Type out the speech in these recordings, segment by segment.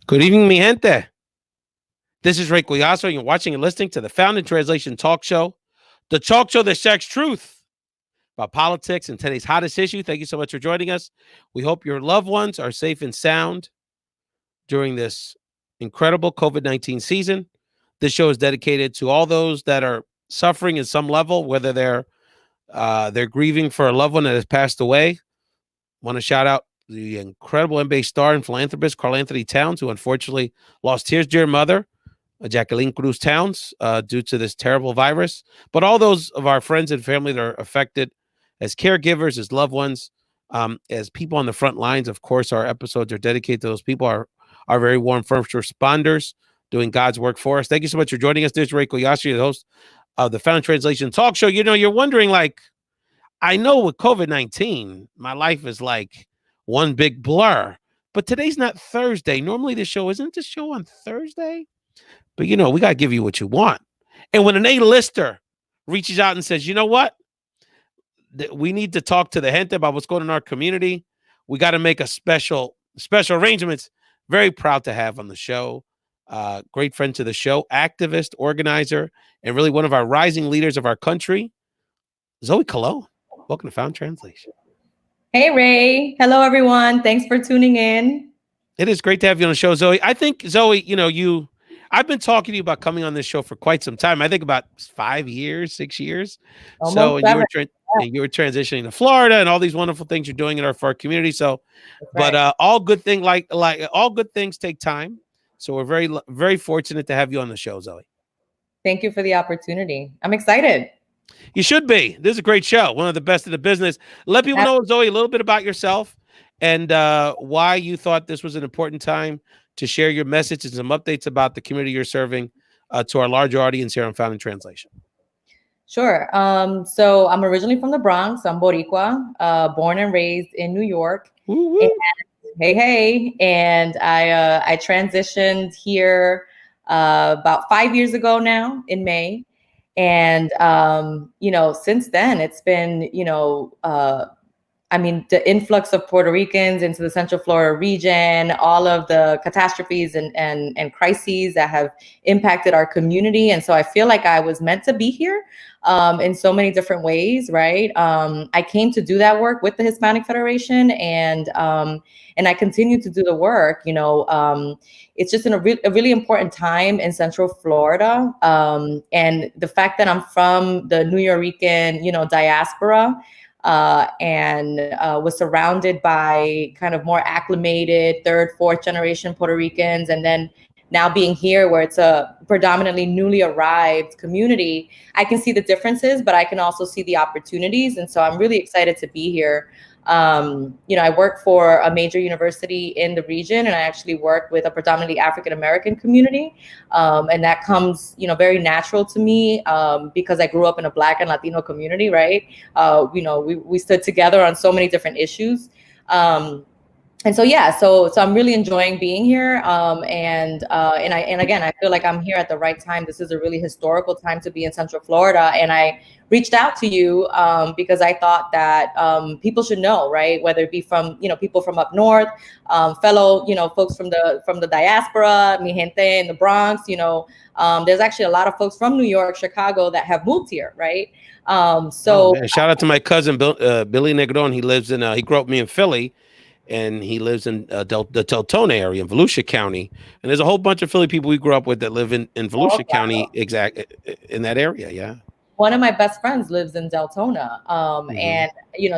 Good evening, mi gente. This is Ray Collazo, and you're watching and listening to the Found in Translation Talk Show, the talk show that shacks truth about politics and today's hottest issue. Thank you so much for joining us. We hope your loved ones are safe and sound during this incredible COVID-19 season. This show is dedicated to all those that are suffering at some level, whether they're grieving for a loved one that has passed away. Want to shout out the incredible NBA star and philanthropist Carl Anthony Towns, who unfortunately lost his dear mother, Jacqueline Cruz Towns, due to this terrible virus. But all those of our friends and family that are affected as caregivers, as loved ones, as people on the front lines. Of course, our episodes are dedicated to those people, our very warm first responders doing God's work for us. Thank you so much for joining us. This is Ray Koyashi, the host of the Found in Translation Talk Show. You know, you're wondering, like, I know with COVID-19, my life is like one big blur. But today's not Thursday. Normally isn't this show on Thursday? But, you know, we got to give you what you want. And when an A-lister reaches out and says, you know what? We need to talk to the gente about what's going on in our community. We got to make a special arrangements. Very proud to have on the show. Great friend to the show, activist, organizer, and really one of our rising leaders of our country, Zoe Colon. Welcome to Found Translation. Hey, Ray. Hello, everyone. Thanks for tuning in. It is great to have you on the show, Zoe. I think, Zoe, you know, I've been talking to you about coming on this show for quite some time. I think about 5 years, 6 years. Almost You were transitioning to Florida and all these wonderful things you're doing for our community. So, right. But all good things like all good things take time. So we're very, very fortunate to have you on the show, Zoe. Thank you for the opportunity. I'm excited. You should be. This is a great show. One of the best in the business. Let people know, Zoe, a little bit about yourself and why you thought this was an important time to share your message and some updates about the community you're serving to our larger audience here on Found in Translation. Sure. So I'm originally from the Bronx. I'm Boricua, born and raised in New York. And, hey. And I transitioned here about 5 years ago now in May. And, you know, since then, it's been, the influx of Puerto Ricans into the Central Florida region, all of the catastrophes and crises that have impacted our community. And so I feel like I was meant to be here in so many different ways, right? I came to do that work with the Hispanic Federation, and I continue to do the work. It's just a really important time in Central Florida. And the fact that I'm from the New Yorican, diaspora, and was surrounded by kind of more acclimated third, fourth generation Puerto Ricans. And then now being here where it's a predominantly newly arrived community, I can see the differences, but I can also see the opportunities. And so I'm really excited to be here. I work for a major university in the region, and I actually work with a predominantly African-American community. And that comes, very natural to me because I grew up in a Black and Latino community, right? We stood together on so many different issues. And so, yeah, so I'm really enjoying being here. And again, I feel like I'm here at the right time. This is a really historical time to be in Central Florida. And I reached out to you because I thought that people should know, right? Whether it be from, people from up north, fellow, folks from the diaspora, mi gente in the Bronx, there's actually a lot of folks from New York, Chicago that have moved here, right? Shout out to my cousin, Billy Negron. He grew up with me in Philly. And he lives in the Deltona area in Volusia County. And there's a whole bunch of Philly people we grew up with that live in Volusia County, in that area, yeah. One of my best friends lives in Deltona. And,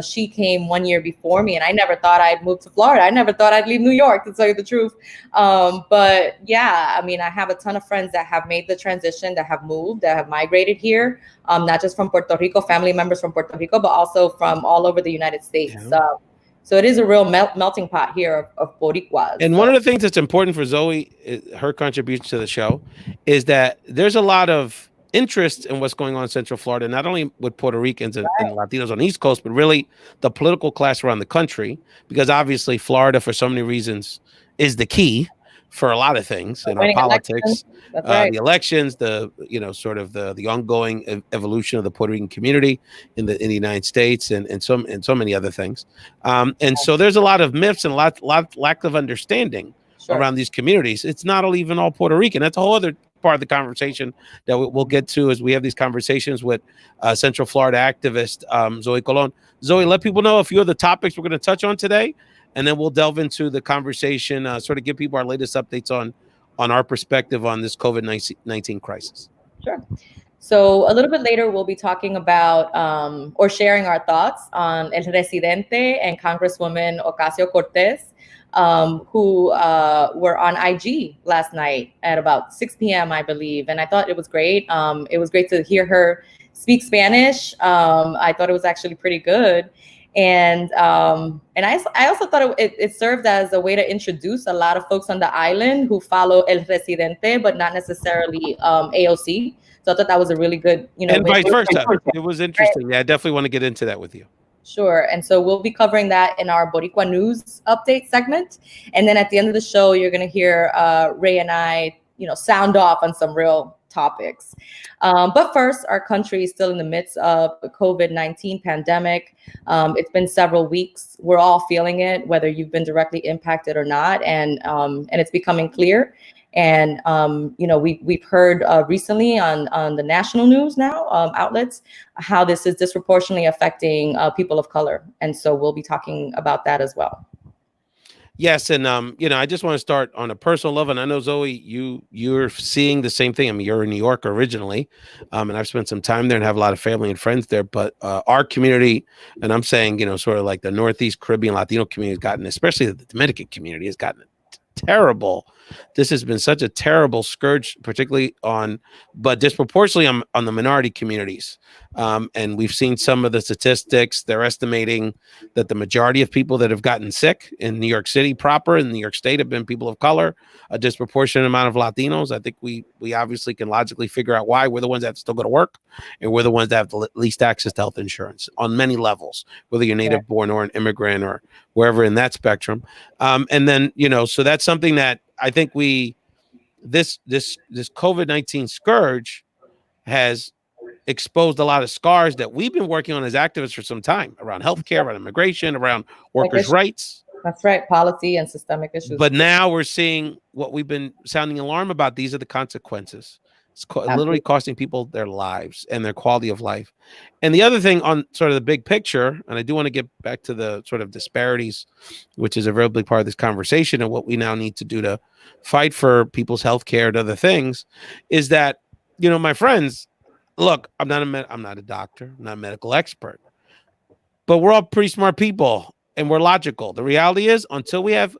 she came 1 year before me, and I never thought I'd move to Florida. I never thought I'd leave New York, to tell you the truth. But yeah, I have a ton of friends that have made the transition, that have moved, that have migrated here, not just from Puerto Rico, family members from Puerto Rico, but also from all over the United States. Yeah. So it is a real melting pot here of Boricuas. And one of the things that's important for Zoe, her contribution to the show, is that there's a lot of interest in what's going on in Central Florida, not only with Puerto Ricans and Latinos on the East Coast, but really the political class around the country, because obviously Florida, for so many reasons, is the key for a lot of things in our politics, the elections, the ongoing evolution of the Puerto Rican community in the United States, and so many other things. So there's a lot of myths and a lot lack of understanding around these communities. It's not even all Puerto Rican. That's a whole other part of the conversation that we'll get to as we have these conversations with Central Florida activist Zoe Colon. Zoe, let people know a few of the topics we're going to touch on today, and then we'll delve into the conversation, sort of give people our latest updates on our perspective on this COVID-19 crisis. Sure. So a little bit later, we'll be talking about or sharing our thoughts on El Residente and Congresswoman Ocasio-Cortez, who were on IG last night at about 6 p.m., I believe. And I thought it was great. It was great to hear her speak Spanish. I thought it was actually pretty good. And I also thought it served as a way to introduce a lot of folks on the island who follow El Residente, but not necessarily AOC. So I thought that was a really good, and vice versa. It was interesting. Right. Yeah, I definitely want to get into that with you. Sure. And so we'll be covering that in our Boricua News update segment. And then at the end of the show, you're going to hear Ray and I, sound off on some real topics. But first, our country is still in the midst of the COVID-19 pandemic. It's been several weeks. We're all feeling it, whether you've been directly impacted or not. And it's becoming clear. And, we've heard recently on the national news now, outlets, how this is disproportionately affecting people of color. And so we'll be talking about that as well. Yes. And, I just want to start on a personal level. And I know, Zoe, you're seeing the same thing. I mean, you're in New York originally, and I've spent some time there and have a lot of family and friends there. But our community, and I'm saying, sort of like the Northeast Caribbean Latino community has gotten, especially the Dominican community has gotten terrible. This has been such a terrible scourge, particularly but disproportionately on the minority communities. And we've seen some of the statistics. They're estimating that the majority of people that have gotten sick in New York City proper, in New York State, have been people of color, a disproportionate amount of Latinos. I think we obviously can logically figure out why. We're the ones that have to still go to work, and we're the ones that have the least access to health insurance on many levels, whether you're native born or an immigrant or wherever in that spectrum. And then, so that's something that I think this COVID-19 scourge has exposed a lot of scars that we've been working on as activists for some time around healthcare, around immigration, around workers' rights. That's right. Policy and systemic issues. But now we're seeing what we've been sounding alarm about. These are the consequences. It's literally costing people their lives and their quality of life. And the other thing on sort of the big picture, and I do want to get back to the sort of disparities, which is a very big part of this conversation and what we now need to do to fight for people's health care and other things, is that, my friends, look, I'm not a doctor, I'm not a medical expert, but we're all pretty smart people and we're logical. The reality is, until we have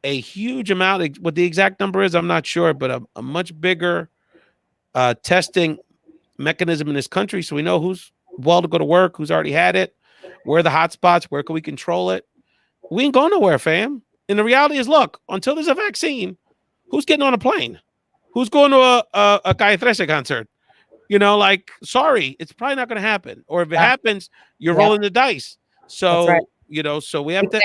a huge amount, what the exact number is, I'm not sure, but a much bigger testing mechanism in this country, so we know who's well to go to work, who's already had it, where are the hot spots, where can we control it. We ain't going nowhere, fam. And the reality is, look, until there's a vaccine, who's getting on a plane? Who's going to a Calle 13 concert? Sorry, it's probably not going to happen. Or if it happens, you're rolling the dice. So, right. So we have to,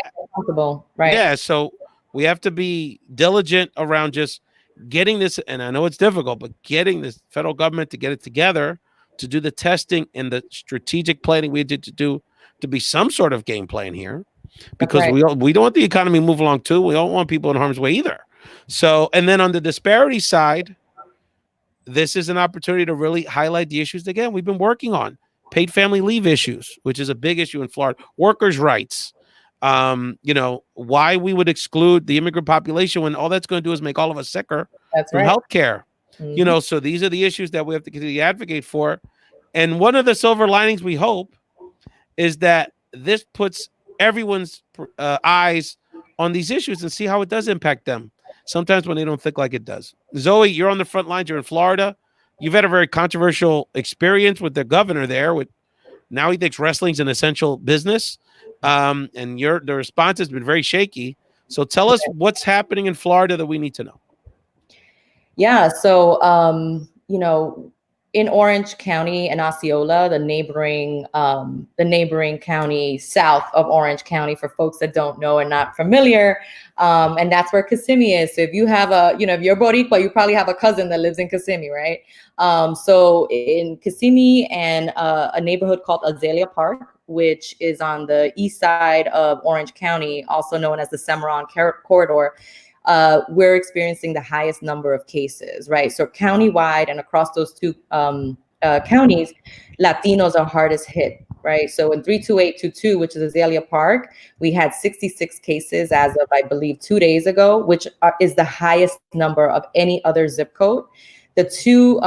right? Yeah. So we have to be diligent around just getting this. And I know it's difficult, but getting this federal government to get it together, to do the testing and the strategic planning we did to do, to be some sort of game plan here, because we don't want the economy to move along too. We don't want people in harm's way either. So, and then on the disparity side, this is an opportunity to really highlight the issues that, again, we've been working on. Paid family leave issues, which is a big issue in Florida. Workers' rights. Why we would exclude the immigrant population when all that's going to do is make all of us sicker from healthcare. Mm-hmm. So these are the issues that we have to continue to advocate for. And one of the silver linings we hope is that this puts everyone's eyes on these issues and see how it does impact them. Sometimes when they don't think like it does. Zoe, you're on the front lines. You're in Florida. You've had a very controversial experience with the governor there. Now he thinks wrestling's an essential business, and the response has been very shaky. So tell us what's happening in Florida that we need to know. Yeah. So in Orange County and Osceola, the neighboring county south of Orange County, for folks that don't know and not familiar, and that's where Kissimmee is. So if you have if you're Boricua, you probably have a cousin that lives in Kissimmee, right? So in Kissimmee and a neighborhood called Azalea Park, which is on the east side of Orange County, also known as the Cimarron Corridor. we're experiencing the highest number of cases, right? So countywide and across those two counties, Latinos are hardest hit, right? So in 32822, which is Azalea Park, we had 66 cases as of, I believe, 2 days ago, which is the highest number of any other zip code. The two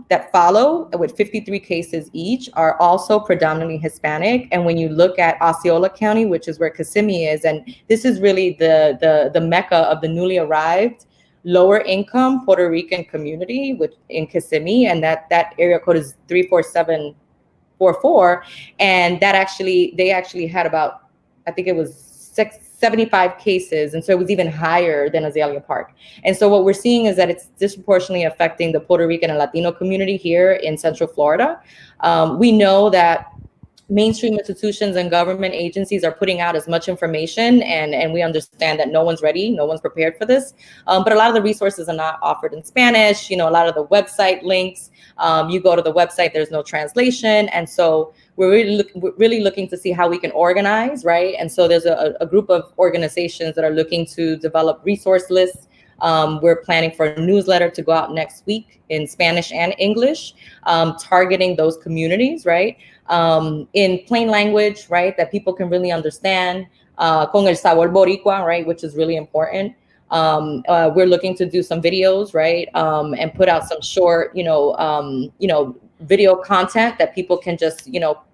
that follow with 53 cases each are also predominantly Hispanic. And when you look at Osceola County, which is where Kissimmee is, and this is really the mecca of the newly arrived lower income Puerto Rican community in Kissimmee, and that area code is 34744. And they actually had about, I think it was 75 cases. And so it was even higher than Azalea Park. And so what we're seeing is that it's disproportionately affecting the Puerto Rican and Latino community here in Central Florida. We know that mainstream institutions and government agencies are putting out as much information, and we understand that no one's ready, no one's prepared for this. But a lot of the resources are not offered in Spanish. A lot of the website links, you go to the website, there's no translation. And so we're really looking to see how we can organize, right? And so there's a group of organizations that are looking to develop resource lists. We're planning for a newsletter to go out next week in Spanish and English, targeting those communities, right? In plain language, right, that people can really understand, con el sabor boricua, right, which is really important. We're looking to do some videos, right, and put out some short, video content that people can just,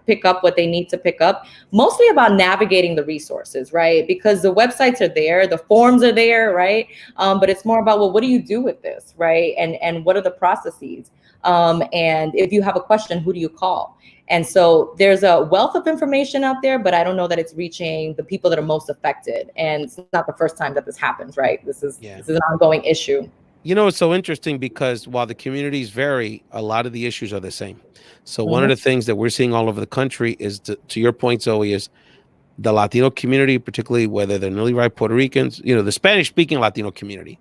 pick up what they need to pick up, mostly about navigating the resources, right? Because the websites are there, the forms are there, right? But it's more about, well, what do you do with this, right? And what are the processes? And if you have a question, who do you call? And so there's a wealth of information out there, but I don't know that it's reaching the people that are most affected. And it's not the first time that this happens, right? This is an ongoing issue. It's so interesting because while the communities vary, a lot of the issues are the same. So one of the things that we're seeing all over the country is, to your point, Zoe, is the Latino community, particularly whether they're newly arrived Puerto Ricans, the Spanish-speaking Latino community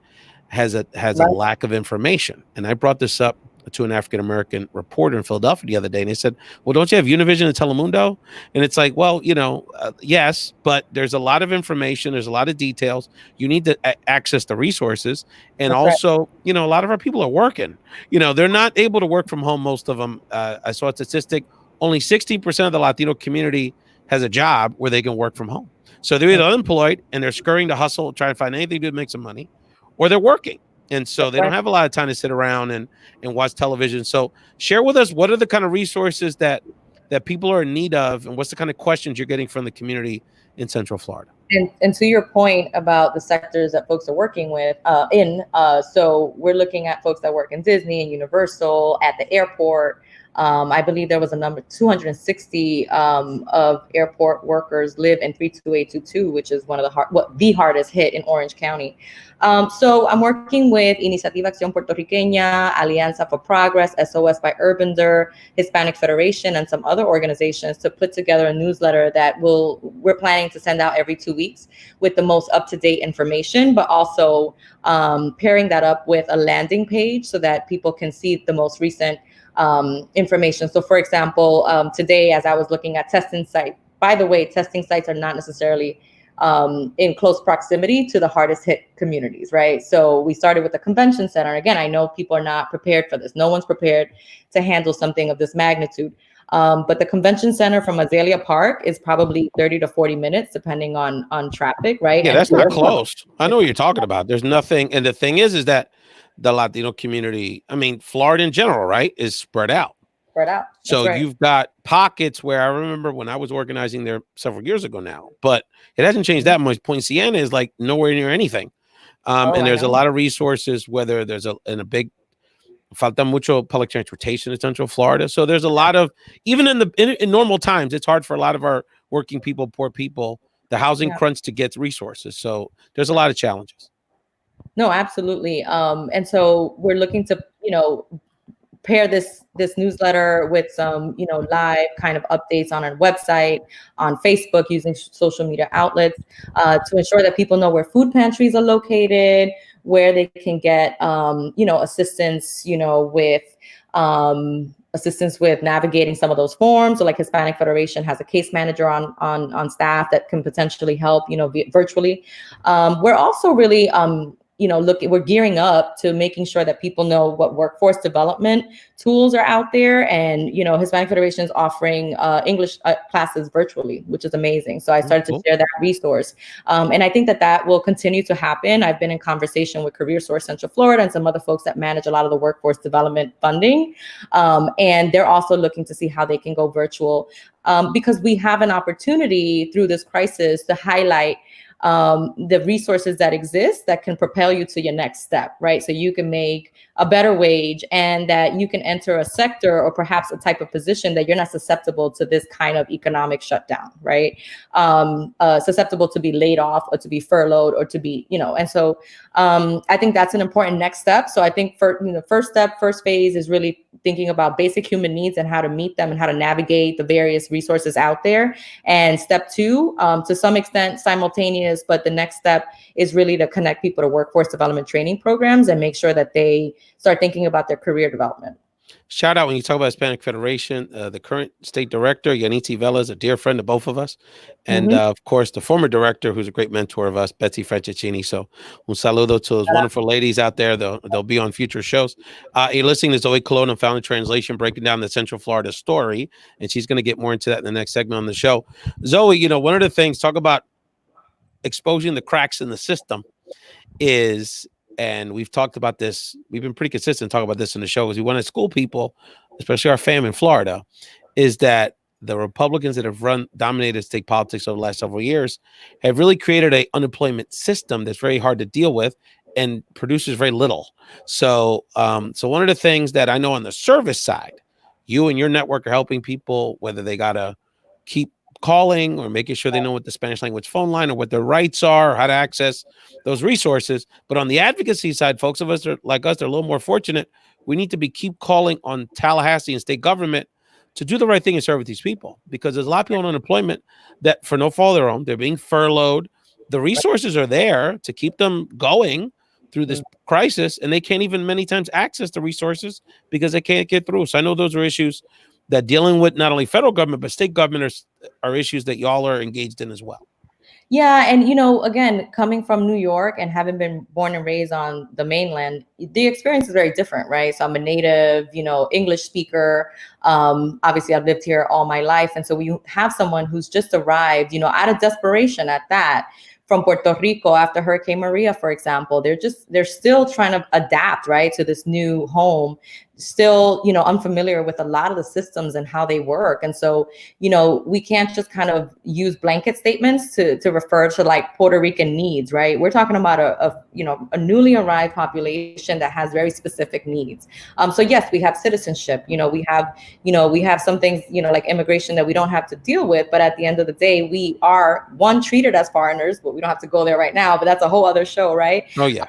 has a lack of information. And I brought this up to an African-American reporter in Philadelphia the other day, and they said, well, don't you have Univision and Telemundo? And it's like, well, yes, but there's a lot of information. There's a lot of details. You need to access the resources. And also, a lot of our people are working. They're not able to work from home, most of them. I saw a statistic, only 60% of the Latino community has a job where they can work from home. So they're either unemployed and they're scurrying to hustle, trying to find anything to make some money, or they're working. And so they don't have a lot of time to sit around and watch television. So share with us, what are the kind of resources that people are in need of, and what's the kind of questions you're getting from the community in Central Florida? And to your point about the sectors that folks are working with so we're looking at folks that work in Disney and Universal, at the airport. I believe there was a number 260 of airport workers live in 32822, which is one of the hardest hit in Orange County. So I'm working with Iniciativa Acción Puertorriqueña, Alianza for Progress, SOS by Urbander, Hispanic Federation, and some other organizations to put together a newsletter that we're planning to send out every 2 weeks with the most up-to-date information, but also pairing that up with a landing page so that people can see the most recent information. So for example, today, as I was looking at testing sites, by the way, testing sites are not necessarily in close proximity to the hardest hit communities, right? So we started with the convention center. Again, I know people are not prepared for this. No one's prepared to handle something of this magnitude. But the convention center from Azalea Park is probably 30 to 40 minutes, depending on traffic, right? Yeah, that's not close. I know what you're talking about. There's nothing. And the thing is that the Latino community, Florida in general, right, is spread out. So you've got pockets where I remember when I was organizing there several years ago now, but it hasn't changed that much. Point Siena is like nowhere near anything. And there's a lot of resources, whether there's a big falta mucho public transportation in Central Florida. So there's a lot of, even in normal times, it's hard for a lot of our working people, poor people, the housing crunch to get resources. So there's a lot of challenges. No, absolutely. And so we're looking to, pair this newsletter with some, live kind of updates on our website, on Facebook, using social media outlets to ensure that people know where food pantries are located, where they can get, assistance, with navigating some of those forms. So like Hispanic Federation has a case manager on staff that can potentially help, virtually. We're also really, we're gearing up to making sure that people know what workforce development tools are out there. And, Hispanic Federation is offering English classes virtually, which is amazing. So I started to share that resource. And I think that will continue to happen. I've been in conversation with Career Source Central Florida and some other folks that manage a lot of the workforce development funding. And they're also looking to see how they can go virtual, because we have an opportunity through this crisis to highlight the resources that exist that can propel you to your next step, right? So you can make a better wage, and that you can enter a sector or perhaps a type of position that you're not susceptible to this kind of economic shutdown, right? Susceptible to be laid off or to be furloughed or to be, and so I think that's an important next step. So I think first phase is really thinking about basic human needs and how to meet them and how to navigate the various resources out there. And step two, to some extent simultaneous, but the next step is really to connect people to workforce development training programs and make sure that they start thinking about their career development. Shout out when you talk about Hispanic Federation, the current state director, Yanitzi Vela, is a dear friend of both of us. And of course, the former director, who's a great mentor of us, Betsy Franceschini. So un saludo to those wonderful ladies out there. They'll be on future shows. You're listening to Zoe Colon, Found Translation, breaking down the Central Florida story. And she's going to get more into that in the next segment on the show. Zoe, one of the things, talk about exposing the cracks in the system is, and we've talked about this, we've been pretty consistent talking about this in the show, is we want to school people, especially our fam in Florida, is that the Republicans that have dominated state politics over the last several years have really created an unemployment system that's very hard to deal with and produces very little. So, so one of the things that I know on the service side, you and your network are helping people, whether they got to keep calling or making sure they know what the Spanish language phone line or what their rights are or how to access those resources. But on the advocacy side, folks of us are like us, they're a little more fortunate. We need to keep calling on Tallahassee and state government to do the right thing and serve with these people, because there's a lot of people on unemployment that, for no fault of their own, they're being furloughed. The resources are there to keep them going through this crisis, and they can't even many times access the resources because they can't get through. So I know those are issues that dealing with not only federal government, but state government are issues that y'all are engaged in as well. Yeah. And, again, coming from New York and having been born and raised on the mainland, the experience is very different, right? So I'm a native, English speaker. Obviously, I've lived here all my life. And so we have someone who's just arrived, out of desperation at that, from Puerto Rico after Hurricane Maria, for example. They're still trying to adapt, right, to this new home, still, unfamiliar with a lot of the systems and how they work. And so, we can't just kind of use blanket statements to refer to like Puerto Rican needs, right? We're talking about a newly arrived population that has very specific needs. So yes, we have citizenship, we have some things, like immigration that we don't have to deal with, but at the end of the day, we are treated as foreigners, but we don't have to go there right now, but that's a whole other show, right? Oh yeah.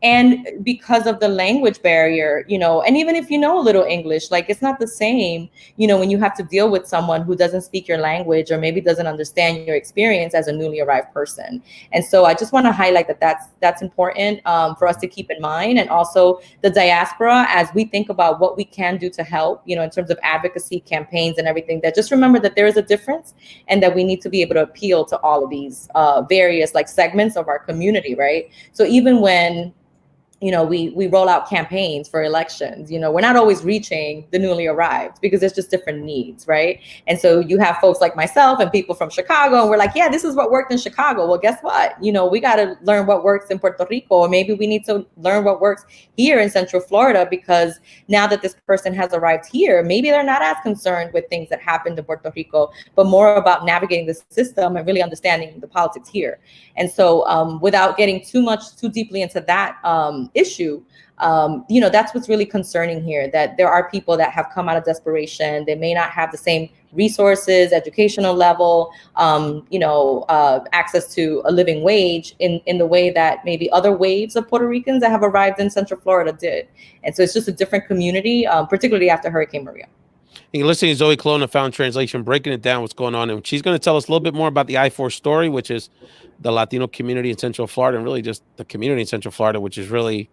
And because of the language barrier, and even if you know a little English, like it's not the same, when you have to deal with someone who doesn't speak your language or maybe doesn't understand your experience as a newly arrived person. And so I just want to highlight that's important for us to keep in mind. And also the diaspora, as we think about what we can do to help, in terms of advocacy campaigns and everything, that just remember that there is a difference and that we need to be able to appeal to all of these various like segments of our community, right? So even when we roll out campaigns for elections, we're not always reaching the newly arrived because there's just different needs, right? And so you have folks like myself and people from Chicago, and we're like, yeah, this is what worked in Chicago. Well, guess what? We got to learn what works in Puerto Rico, or maybe we need to learn what works here in Central Florida, because now that this person has arrived here, maybe they're not as concerned with things that happened in Puerto Rico, but more about navigating the system and really understanding the politics here. And so without getting too deeply into that issue, that's what's really concerning here, that there are people that have come out of desperation. They may not have the same resources, educational level, access to a living wage in the way that maybe other waves of Puerto Ricans that have arrived in Central Florida did. And so it's just a different community, particularly after Hurricane Maria. And you're listening to Zoe Colon of Found Translation, breaking it down, what's going on. And she's going to tell us a little bit more about the I-4 story, which is the Latino community in Central Florida, and really just the community in Central Florida, which is really,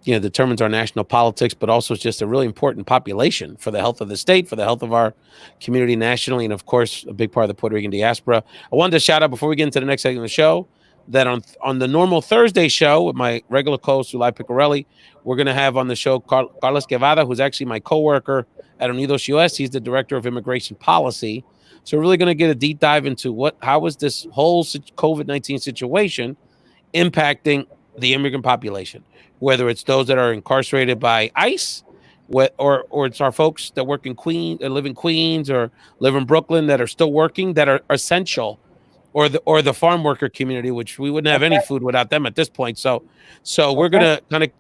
determines our national politics, but also is just a really important population for the health of the state, for the health of our community nationally, and of course, a big part of the Puerto Rican diaspora. I wanted to shout out, before we get into the next segment of the show, that on the normal Thursday show with my regular co-host Ulay Picarelli, we're going to have on the show Carlos Guevara, who's actually my coworker at Unidos US. He's the director of immigration policy. So we're really going to get a deep dive into how is this whole COVID-19 situation impacting the immigrant population, whether it's those that are incarcerated by ICE, or it's our folks that work in Queens, or live in Queens, or live in Brooklyn that are still working, that are essential, or the farm worker community, which we wouldn't have any food without them at this point. So we're gonna kind of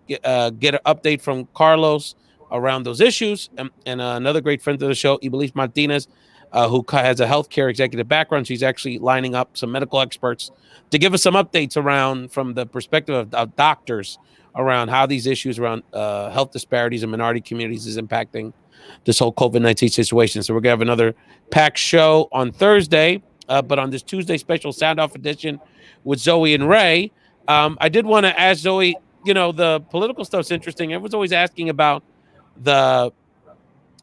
get an update from Carlos around those issues, and another great friend of the show, Ibelis Martinez, who has a healthcare executive background. She's actually lining up some medical experts to give us some updates around, from the perspective of doctors, around how these issues around health disparities in minority communities is impacting this whole COVID-19 situation. So we're gonna have another packed show on Thursday. But on this Tuesday special Sound Off edition with Zoe and Ray, I did want to ask Zoe, the political stuff's interesting. Everyone's always asking about the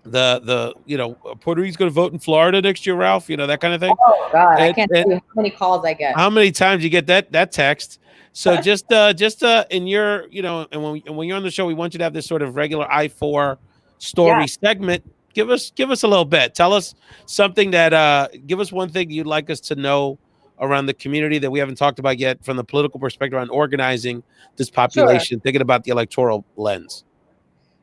Puerto Rico's going to vote in Florida next year, Ralph, that kind of thing. Oh God, I can't tell you how many calls I get. How many times you get that text? So just in your, and when you're on the show, we want you to have this sort of regular I-4 story segment. Give us a little bit. Tell us something that give us one thing you'd like us to know around the community that we haven't talked about yet, from the political perspective on organizing this population, thinking about the electoral lens.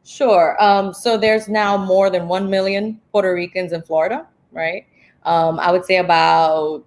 Sure. So there's now more than 1 million Puerto Ricans in Florida, right? I would say about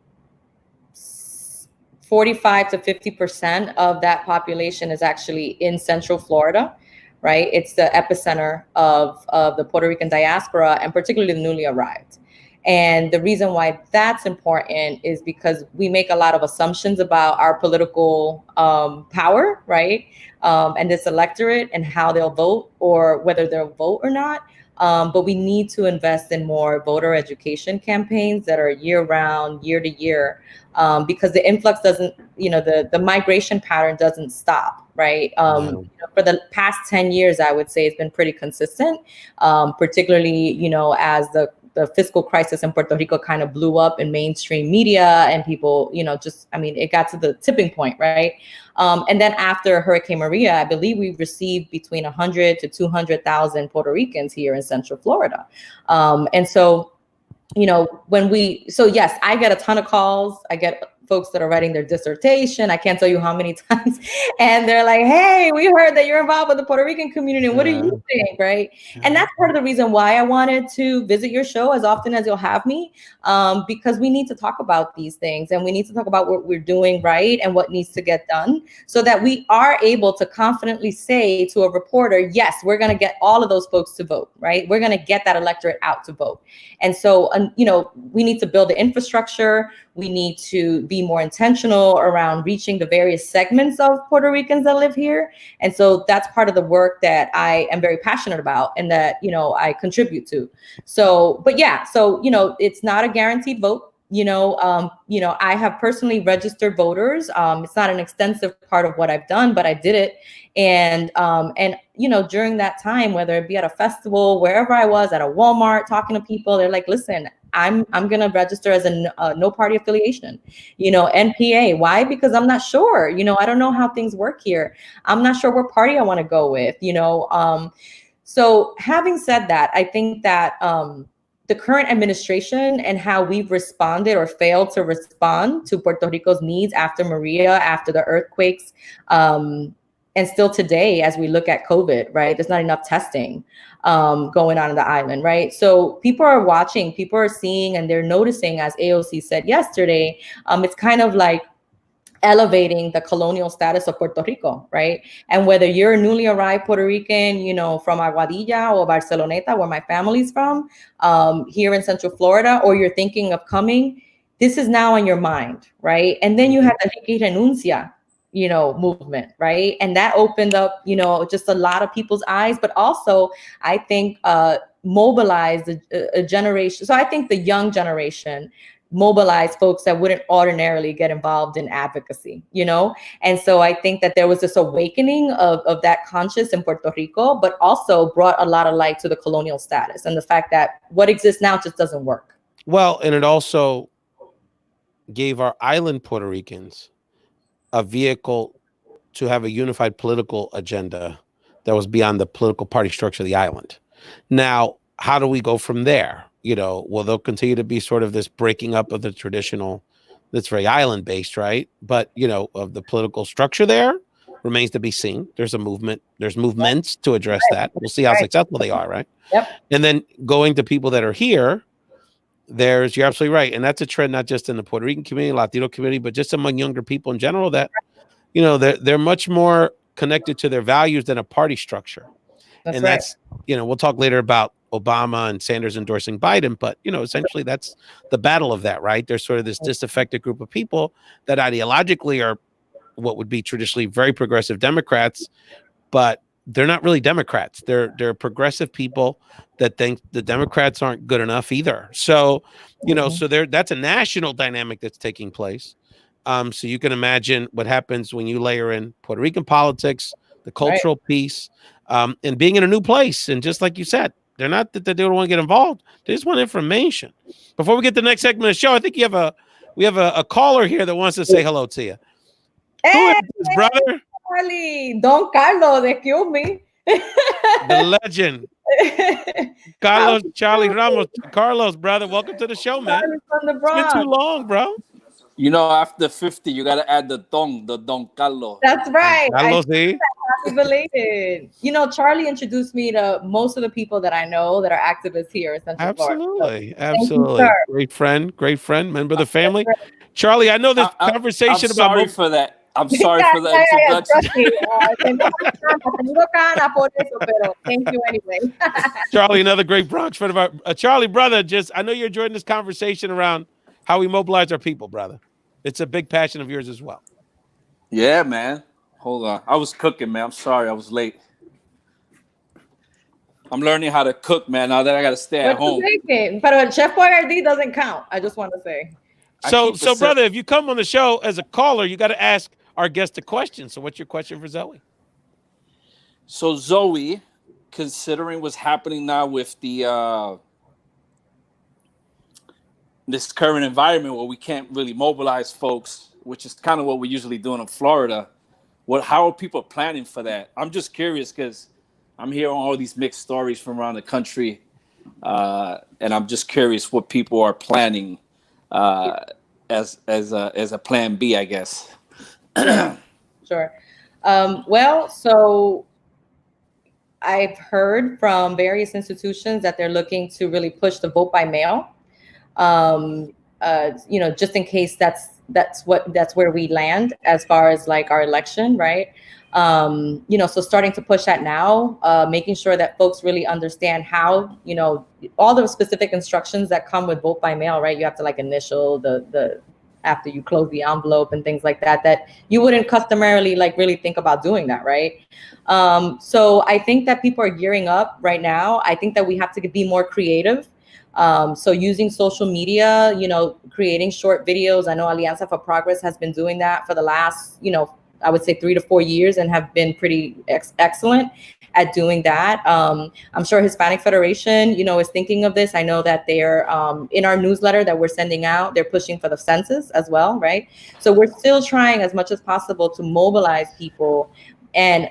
45 to 50% of that population is actually in Central Florida. Right, it's the epicenter of the Puerto Rican diaspora, and particularly the newly arrived. And the reason why that's important is because we make a lot of assumptions about our political power, right? And this electorate and how they'll vote, or whether they'll vote or not. But we need to invest in more voter education campaigns that are year-round, year-to-year, because the influx doesn't, the migration pattern doesn't stop, right? For the past 10 years, I would say it's been pretty consistent, particularly, as the fiscal crisis in Puerto Rico kind of blew up in mainstream media, and people, it got to the tipping point, right? And then after Hurricane Maria, I believe we received between 100 to 200,000 Puerto Ricans here in Central Florida. And so, yes, I get a ton of calls. I get folks that are writing their dissertation. I can't tell you how many times. And they're like, hey, we heard that you're involved with the Puerto Rican community. What do you think, right? And that's part of the reason why I wanted to visit your show as often as you'll have me, because we need to talk about these things, and we need to talk about what we're doing right and what needs to get done, so that we are able to confidently say to a reporter, yes, we're going to get all of those folks to vote, right? We're going to get that electorate out to vote. And so, we need to build the infrastructure. We need to be more intentional around reaching the various segments of Puerto Ricans that live here. And so that's part of the work that I am very passionate about, and that, I contribute to. So, it's not a guaranteed vote. I have personally registered voters. It's not an extensive part of what I've done, but I did it. And during that time, whether it be at a festival, wherever I was, at a Walmart, talking to people, they're like, listen, I'm going to register as a no party affiliation, NPA. Why? Because I'm not sure, I don't know how things work here. I'm not sure what party I want to go with, So having said that, I think that the current administration and how we've responded or failed to respond to Puerto Rico's needs after Maria, after the earthquakes, and still today, as we look at COVID, right? There's not enough testing going on in the island, right? So people are watching, people are seeing, and they're noticing, as AOC said yesterday, it's kind of like elevating the colonial status of Puerto Rico, right? And whether you're a newly arrived Puerto Rican, from Aguadilla or Barceloneta, where my family's from, here in Central Florida, or you're thinking of coming, this is now on your mind, right? And then you have the Rica y Renuncia, movement, right? And that opened up, just a lot of people's eyes, but also I think mobilized a generation. So I think the young generation mobilize folks that wouldn't ordinarily get involved in advocacy, And so I think that there was this awakening of that conscience in Puerto Rico, but also brought a lot of light to the colonial status and the fact that what exists now just doesn't work. Well, and it also gave our island Puerto Ricans a vehicle to have a unified political agenda that was beyond the political party structure of the island. Now, how do we go from there? Will there continue to be sort of this breaking up of the traditional, that's very island based, right? But, of the political structure there remains to be seen. There's a movement, there's movements to address that. We'll see how successful they are, right? Yep. And then going to people that are here, you're absolutely right. And that's a trend, not just in the Puerto Rican community, Latino community, but just among younger people in general that, they're much more connected to their values than a party structure. That's we'll talk later about Obama and Sanders endorsing Biden, but essentially that's the battle of that, right? There's sort of this disaffected group of people that ideologically are what would be traditionally very progressive Democrats, but they're not really Democrats. They're progressive people that think the Democrats aren't good enough either. So, so that's a national dynamic that's taking place. So you can imagine what happens when you layer in Puerto Rican politics, the cultural piece, and being in a new place. And just like you said, they're not that they don't want to get involved. They just want information. Before we get to the next segment of the show, I think we have a caller here that wants to say hello to you. Hey, who is this, brother? Charlie, Don Carlos, excuse me. The legend. Carlos, Charlie Ramos. Carlos, brother, welcome to the show, man. From the It's been too long, bro. After 50, you gotta add the Don Carlos. That's right. Carlos, happy belated. Charlie introduced me to most of the people that I know that are activists here in Central Florida. So, absolutely. You, great friend, member of the family. Charlie, I know this conversation I'm about sorry for that. I'm sorry for that introduction. Thank you anyway. Charlie, another great Bronx friend of our Charlie, brother. I know you're enjoying this conversation around how we mobilize our people, brother. It's a big passion of yours as well. Yeah, man. Hold on. I was cooking, man. I'm sorry I was late. I'm learning how to cook, man, now that I got to stay at home. But Chef Boyardee doesn't count. I just want to say. So brother, if you come on the show as a caller, you got to ask our guest a question. So what's your question for Zoe? So Zoe, considering what's happening now with the this current environment where we can't really mobilize folks, which is kind of what we're usually doing in Florida, how are people planning for that? I'm just curious because I'm hearing all these mixed stories from around the country, and I'm just curious what people are planning as a plan B, I guess. Sure. Well, so I've heard from various institutions that they're looking to really push the vote by mail. Just in case that's where we land as far as like our election, right? So starting to push that now, making sure that folks really understand how, all the specific instructions that come with vote by mail, right? You have to like initial the after you close the envelope and things like that you wouldn't customarily like really think about doing that, right? So I think that people are gearing up right now. I think that we have to be more creative. So using social media, creating short videos. I know Alianza for Progress has been doing that for the last, I would say 3 to 4 years and have been pretty excellent at doing that. I'm sure Hispanic Federation, is thinking of this. I know that they're in our newsletter that we're sending out, they're pushing for the census as well, right? So we're still trying as much as possible to mobilize people and,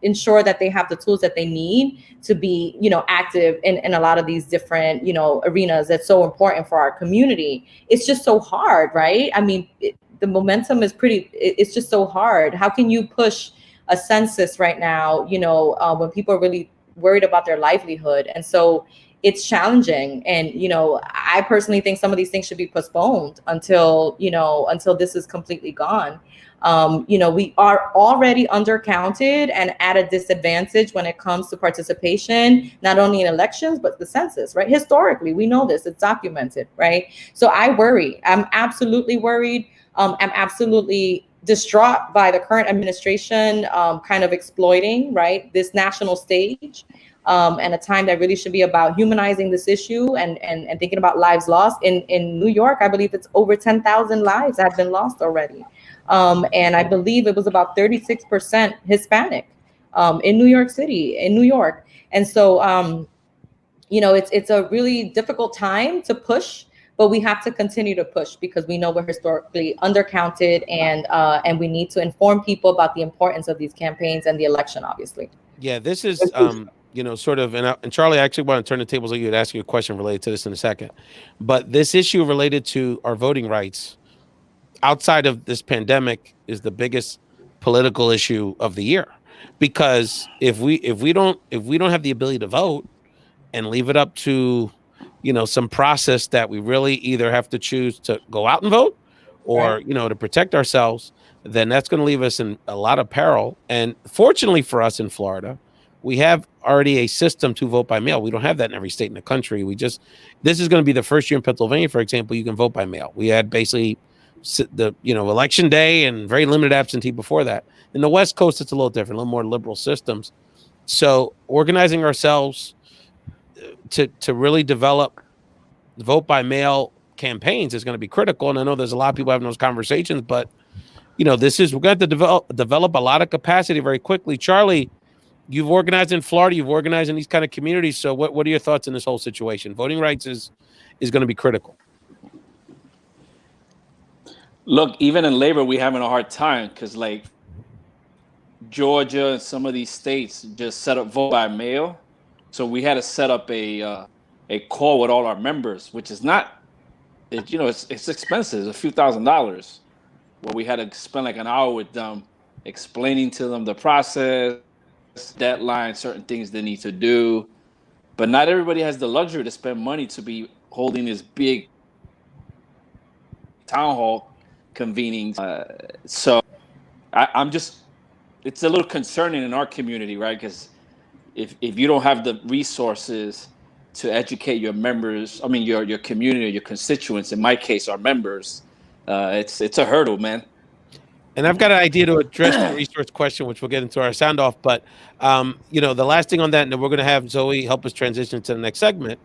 ensure that they have the tools that they need to be, active in a lot of these different, arenas that's so important for our community. It's just so hard, right? I mean, the momentum is it's just so hard. How can you push a census right now, when people are really worried about their livelihood? And so it's challenging. And, I personally think some of these things should be postponed until this is completely gone. We are already undercounted and at a disadvantage when it comes to participation, not only in elections, but the census, right? Historically, we know this, it's documented, right? So I worry, I'm absolutely worried. I'm absolutely distraught by the current administration kind of exploiting, right, this national stage and a time that really should be about humanizing this issue and thinking about lives lost. In New York, I believe it's over 10,000 lives that have been lost already. And I believe it was about 36% Hispanic in New York City, in New York. And so, it's a really difficult time to push, but we have to continue to push because we know we're historically undercounted, and we need to inform people about the importance of these campaigns and the election, obviously. Yeah, this is sort of, and Charlie, I actually want to turn the tables on you and ask you a question related to this in a second. But this issue related to our voting rights outside of this pandemic is the biggest political issue of the year, because if we don't have the ability to vote and leave it up to some process that we really either have to choose to go out and vote or to protect ourselves, then that's going to leave us in a lot of peril. And fortunately for us in Florida, we have already a system to vote by mail. We don't have that in every state in the country. This is going to be the first year in Pennsylvania, for example, you can vote by mail. We had basically the election day and very limited absentee before that. In the West Coast, it's a little different, a little more liberal systems. So organizing ourselves to really develop vote by mail campaigns is going to be critical. And I know there's a lot of people having those conversations, but we're going to develop a lot of capacity very quickly. Charlie, you've organized in Florida, you've organized in these kind of communities. So what are your thoughts on this whole situation? Voting rights is going to be critical. Look, even in labor, we're having a hard time because like Georgia and some of these states just set up vote by mail. So we had to set up a call with all our members, which is not, it's expensive, it's a few $1,000s. Well, we had to spend like an hour with them, explaining to them the process, deadline, certain things they need to do. But not everybody has the luxury to spend money to be holding this big town hall convening. So I'm just, it's a little concerning in our community, right? Because if you don't have the resources to educate your members, your community, your constituents, in my case, our members, it's a hurdle, man. And I've got an idea to address the resource question, which we'll get into our sound off. But, the last thing on that, and then we're going to have Zoe help us transition to the next segment,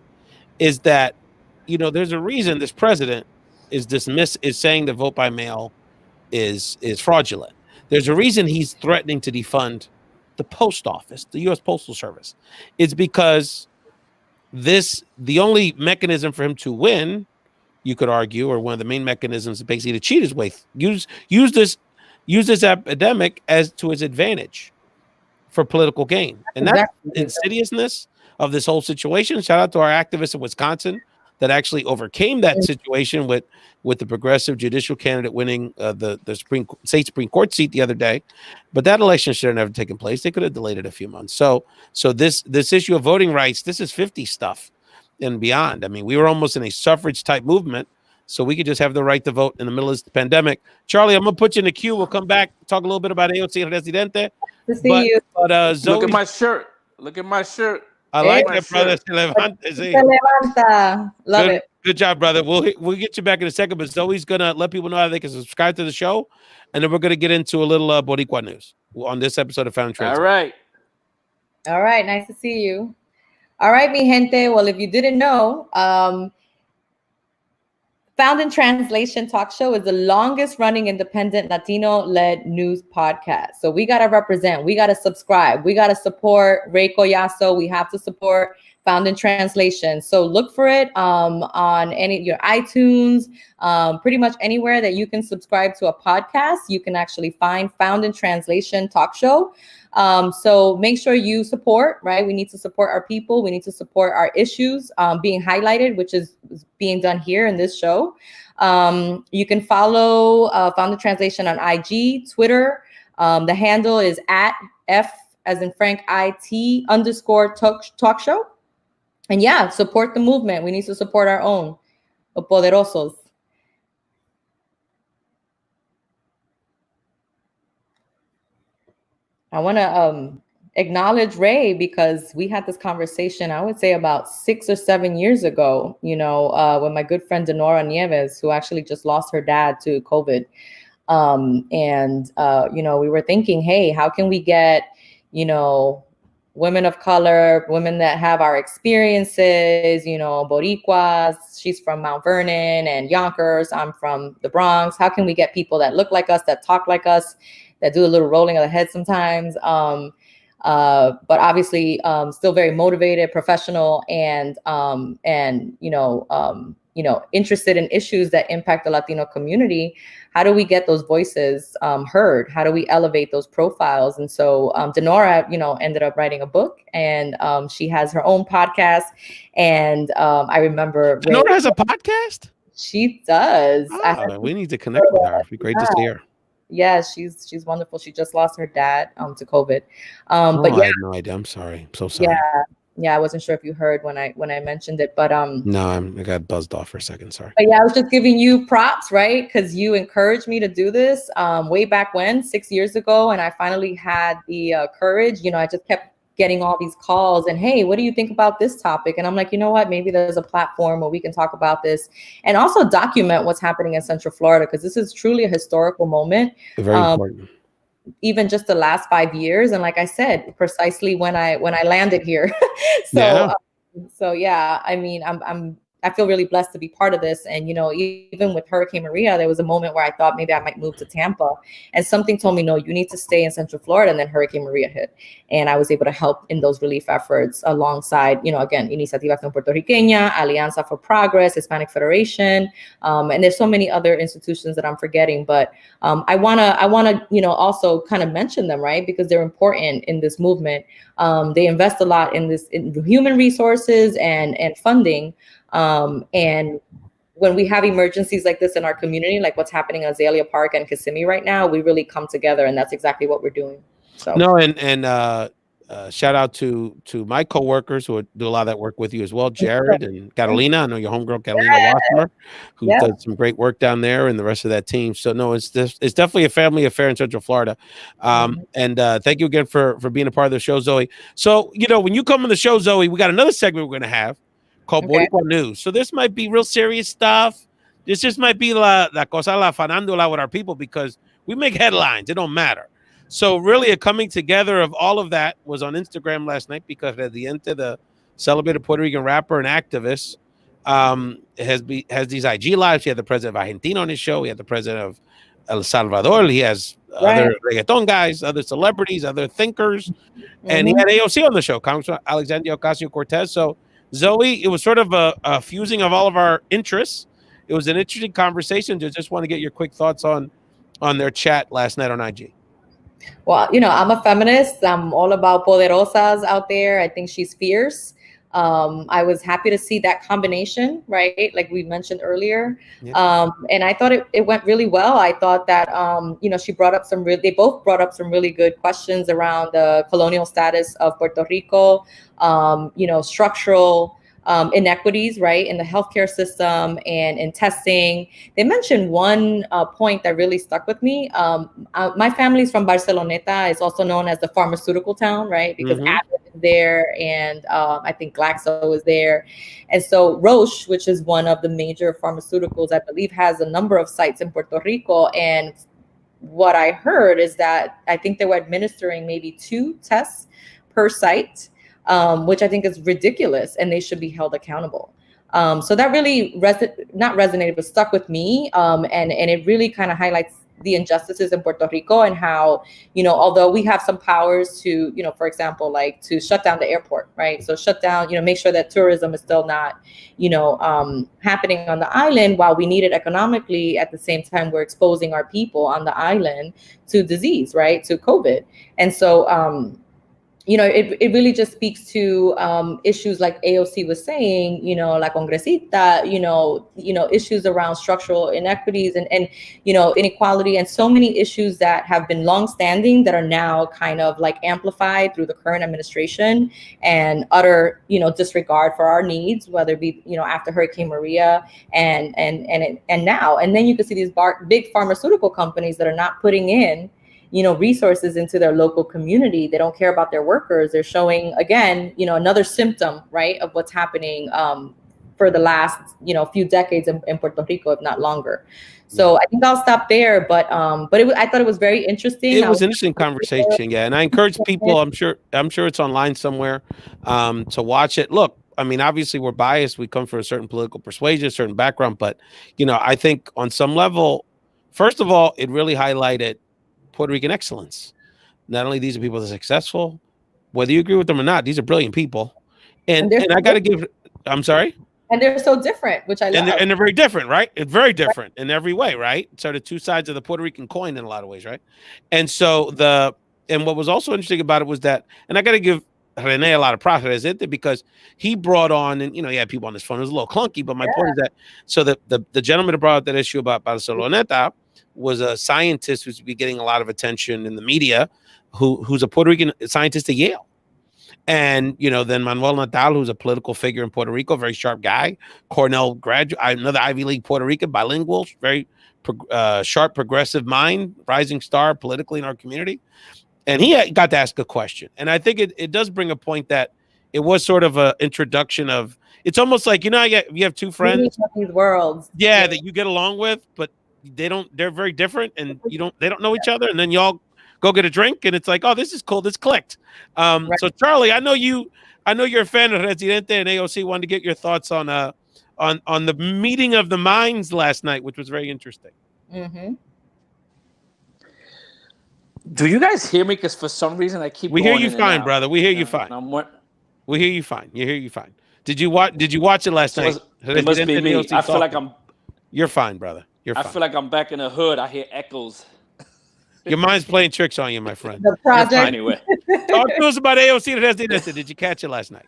is that, there's a reason this president is saying the vote by mail is fraudulent. There's a reason he's threatening to defund the post office, the U.S. Postal Service. It's because the only mechanism for him to win, you could argue, or one of the main mechanisms is basically to cheat his way, use this epidemic as to his advantage for political gain. And that's the insidiousness of this whole situation. Shout out to our activists in Wisconsin that actually overcame that situation with the progressive judicial candidate winning the state Supreme Court seat the other day. But that election should have never taken place. They could have delayed it a few months. So this issue of voting rights, this is 50 stuff and beyond. We were almost in a suffrage type movement, so we could just have the right to vote in the middle of this pandemic. Charlie, I'm going to put you in the queue. We'll come back, talk a little bit about AOC Residente. To see you. But Zoe, look at my shirt. Look at my shirt. I like that, brother. Se levanta. Love it. Good job, brother. We'll get you back in a second, but Zoe's gonna let people know how they can subscribe to the show, and then we're gonna get into a little Boricua news on this episode of Found Trends. All right. Nice to see you. All right, mi gente. Well, if you didn't know, Found in Translation Talk Show is the longest running independent Latino-led news podcast. So we got to represent, we got to subscribe, we got to support Ray Collazo. We have to support Found in Translation. So look for it on your iTunes, pretty much anywhere that you can subscribe to a podcast. You can actually find Found in Translation Talk Show. So make sure you support, right? We need to support our people. We need to support our issues being highlighted, which is being done here in this show. You can follow Found in Translation on IG, Twitter. The handle is at F as in Frank IT _ talk show. And yeah, support the movement. We need to support our own poderosos. I want to acknowledge Ray because we had this conversation, I would say about 6 or 7 years ago, with my good friend Denora Nieves, who actually just lost her dad to COVID. We were thinking, hey, how can we get, women of color, women that have our experiences, Boricuas, she's from Mount Vernon and Yonkers, I'm from the Bronx. How can we get people that look like us, that talk like us, that do a little rolling of the head sometimes, but obviously still very motivated, professional, and interested in issues that impact the Latino community, how do we get those voices heard? How do we elevate those profiles? And so Denora, ended up writing a book, and she has her own podcast. And I remember Denora has a podcast? She does. We need to connect with her. It'd be great to see her. Yeah, she's wonderful. She just lost her dad to COVID. But yeah, I had no idea. I'm sorry. I'm so sorry. Yeah, I wasn't sure if you heard when I mentioned it, but no, I got buzzed off for a second. Sorry. But yeah, I was just giving you props, right? Because you encouraged me to do this way back when, 6 years ago, and I finally had the courage. I just kept getting all these calls and, hey, what do you think about this topic? And I'm like, you know what? Maybe there's a platform where we can talk about this and also document what's happening in Central Florida, because this is truly a historical moment. Very important. Even just the last 5 years, and like I said, precisely when I landed here. So yeah, I mean, I feel really blessed to be part of this. And, even with Hurricane Maria, there was a moment where I thought maybe I might move to Tampa, and something told me, no, you need to stay in Central Florida. And then Hurricane Maria hit, and I was able to help in those relief efforts alongside, again, Iniciativa Acción Puertorriqueña, Alianza for Progress, Hispanic Federation. And there's so many other institutions that I'm forgetting, but I wanna, also kind of mention them, right? Because they're important in this movement. They invest a lot in human resources and funding. And when we have emergencies like this in our community, like what's happening at Azalea Park and Kissimmee right now, we really come together, and that's exactly what we're doing. So no, and shout out to my coworkers who do a lot of that work with you as well, Jared and Catalina. I know your homegirl Catalina Wassemer, who does some great work down there, and the rest of that team. So no, it's definitely a family affair in Central Florida. And thank you again for being a part of the show, Zoe. So when you come on the show, Zoe, we got another segment we're going to have called Boricua News. So this might be real serious stuff. This just might be la cosa la farándula with our people, because we make headlines. It don't matter. So really a coming together of all of that was on Instagram last night, because at the end of the celebrated Puerto Rican rapper and activist has these IG lives. He had the president of Argentina on his show. He had the president of El Salvador. He has other reggaeton guys, other celebrities, other thinkers. And he had AOC on the show, Congressman Alexandria Ocasio-Cortez. So Zoe, it was sort of a fusing of all of our interests. It was an interesting conversation. Just want to get your quick thoughts on their chat last night on IG. Well, I'm a feminist. I'm all about poderosas out there. I think she's fierce. I was happy to see that combination, right? Like we mentioned earlier. And I thought it went really well. I thought that, she brought up they both brought up some really good questions around the colonial status of Puerto Rico, structural inequities, right, in the healthcare system and in testing. They mentioned one point that really stuck with me. My family's from Barceloneta. It's also known as the pharmaceutical town, right? Because Abbott is there, and I think Glaxo is there. And so Roche, which is one of the major pharmaceuticals, I believe, has a number of sites in Puerto Rico. And what I heard is that I think they were administering maybe 2 tests per site, which I think is ridiculous, and they should be held accountable. So that really not resonated, but stuck with me. And it really kind of highlights the injustices in Puerto Rico, and how, although we have some powers to, for example, like to shut down the airport, right? So shut down, make sure that tourism is still not, happening on the island, while we need it economically. At the same time, we're exposing our people on the island to disease, right? To COVID. And so, it really just speaks to issues like AOC was saying, La Congresita, issues around structural inequities and inequality, and so many issues that have been longstanding that are now kind of like amplified through the current administration, and utter, disregard for our needs, whether it be, after Hurricane Maria and now. And then you can see these big pharmaceutical companies that are not putting in resources into their local community. They don't care about their workers. They're showing, again, another symptom, right, of what's happening for the last, few decades in Puerto Rico, if not longer. So I think I'll stop there. But I thought it was very interesting. It was an interesting conversation, yeah. And I encourage people. I'm sure it's online somewhere to watch it. Look, I mean, obviously we're biased. We come from a certain political persuasion, a certain background, but I think on some level, first of all, it really highlighted Puerto Rican excellence. Not only these are people that are successful, whether you agree with them or not, these are brilliant people. And I got to give, I'm sorry? And they're so different, which I love. And they're very different, right? It's very different in every way, right? So the two sides of the Puerto Rican coin in a lot of ways, right? And so what was also interesting about it was that, and I got to give Rene a lot of props because he brought on, and he had people on his phone. It was a little clunky, but my point is that the gentleman that brought up that issue about Barceloneta was a scientist who's been getting a lot of attention in the media, who's a Puerto Rican scientist at Yale. And, then Manuel Natal, who's a political figure in Puerto Rico, very sharp guy, Cornell graduate, another Ivy League Puerto Rican, bilingual, very sharp, progressive mind, rising star politically in our community. And he got to ask a question. And I think it does bring a point that it was sort of an introduction of, it's almost like, you have two friends. These worlds. Yeah, that you get along with, but they're very different and they don't know each other. And then y'all go get a drink and it's like, oh, this is cool. This clicked. Right. So Charlie, I know you're a fan of Residente and AOC. Wanted to get your thoughts on the meeting of the minds last night, which was very interesting. Mm-hmm. Do you guys hear me? Because for some reason I keep. We hear you fine, brother. We hear you fine. We hear you fine. You hear you fine. Did you watch it last night? It must be me. I feel like You're fine, brother. You're fine. I feel like I'm back in the hood. I hear echoes. Your mind's playing tricks on you, my friend. The project. Anyway, talk to us about AOC Residente. Did you catch it last night?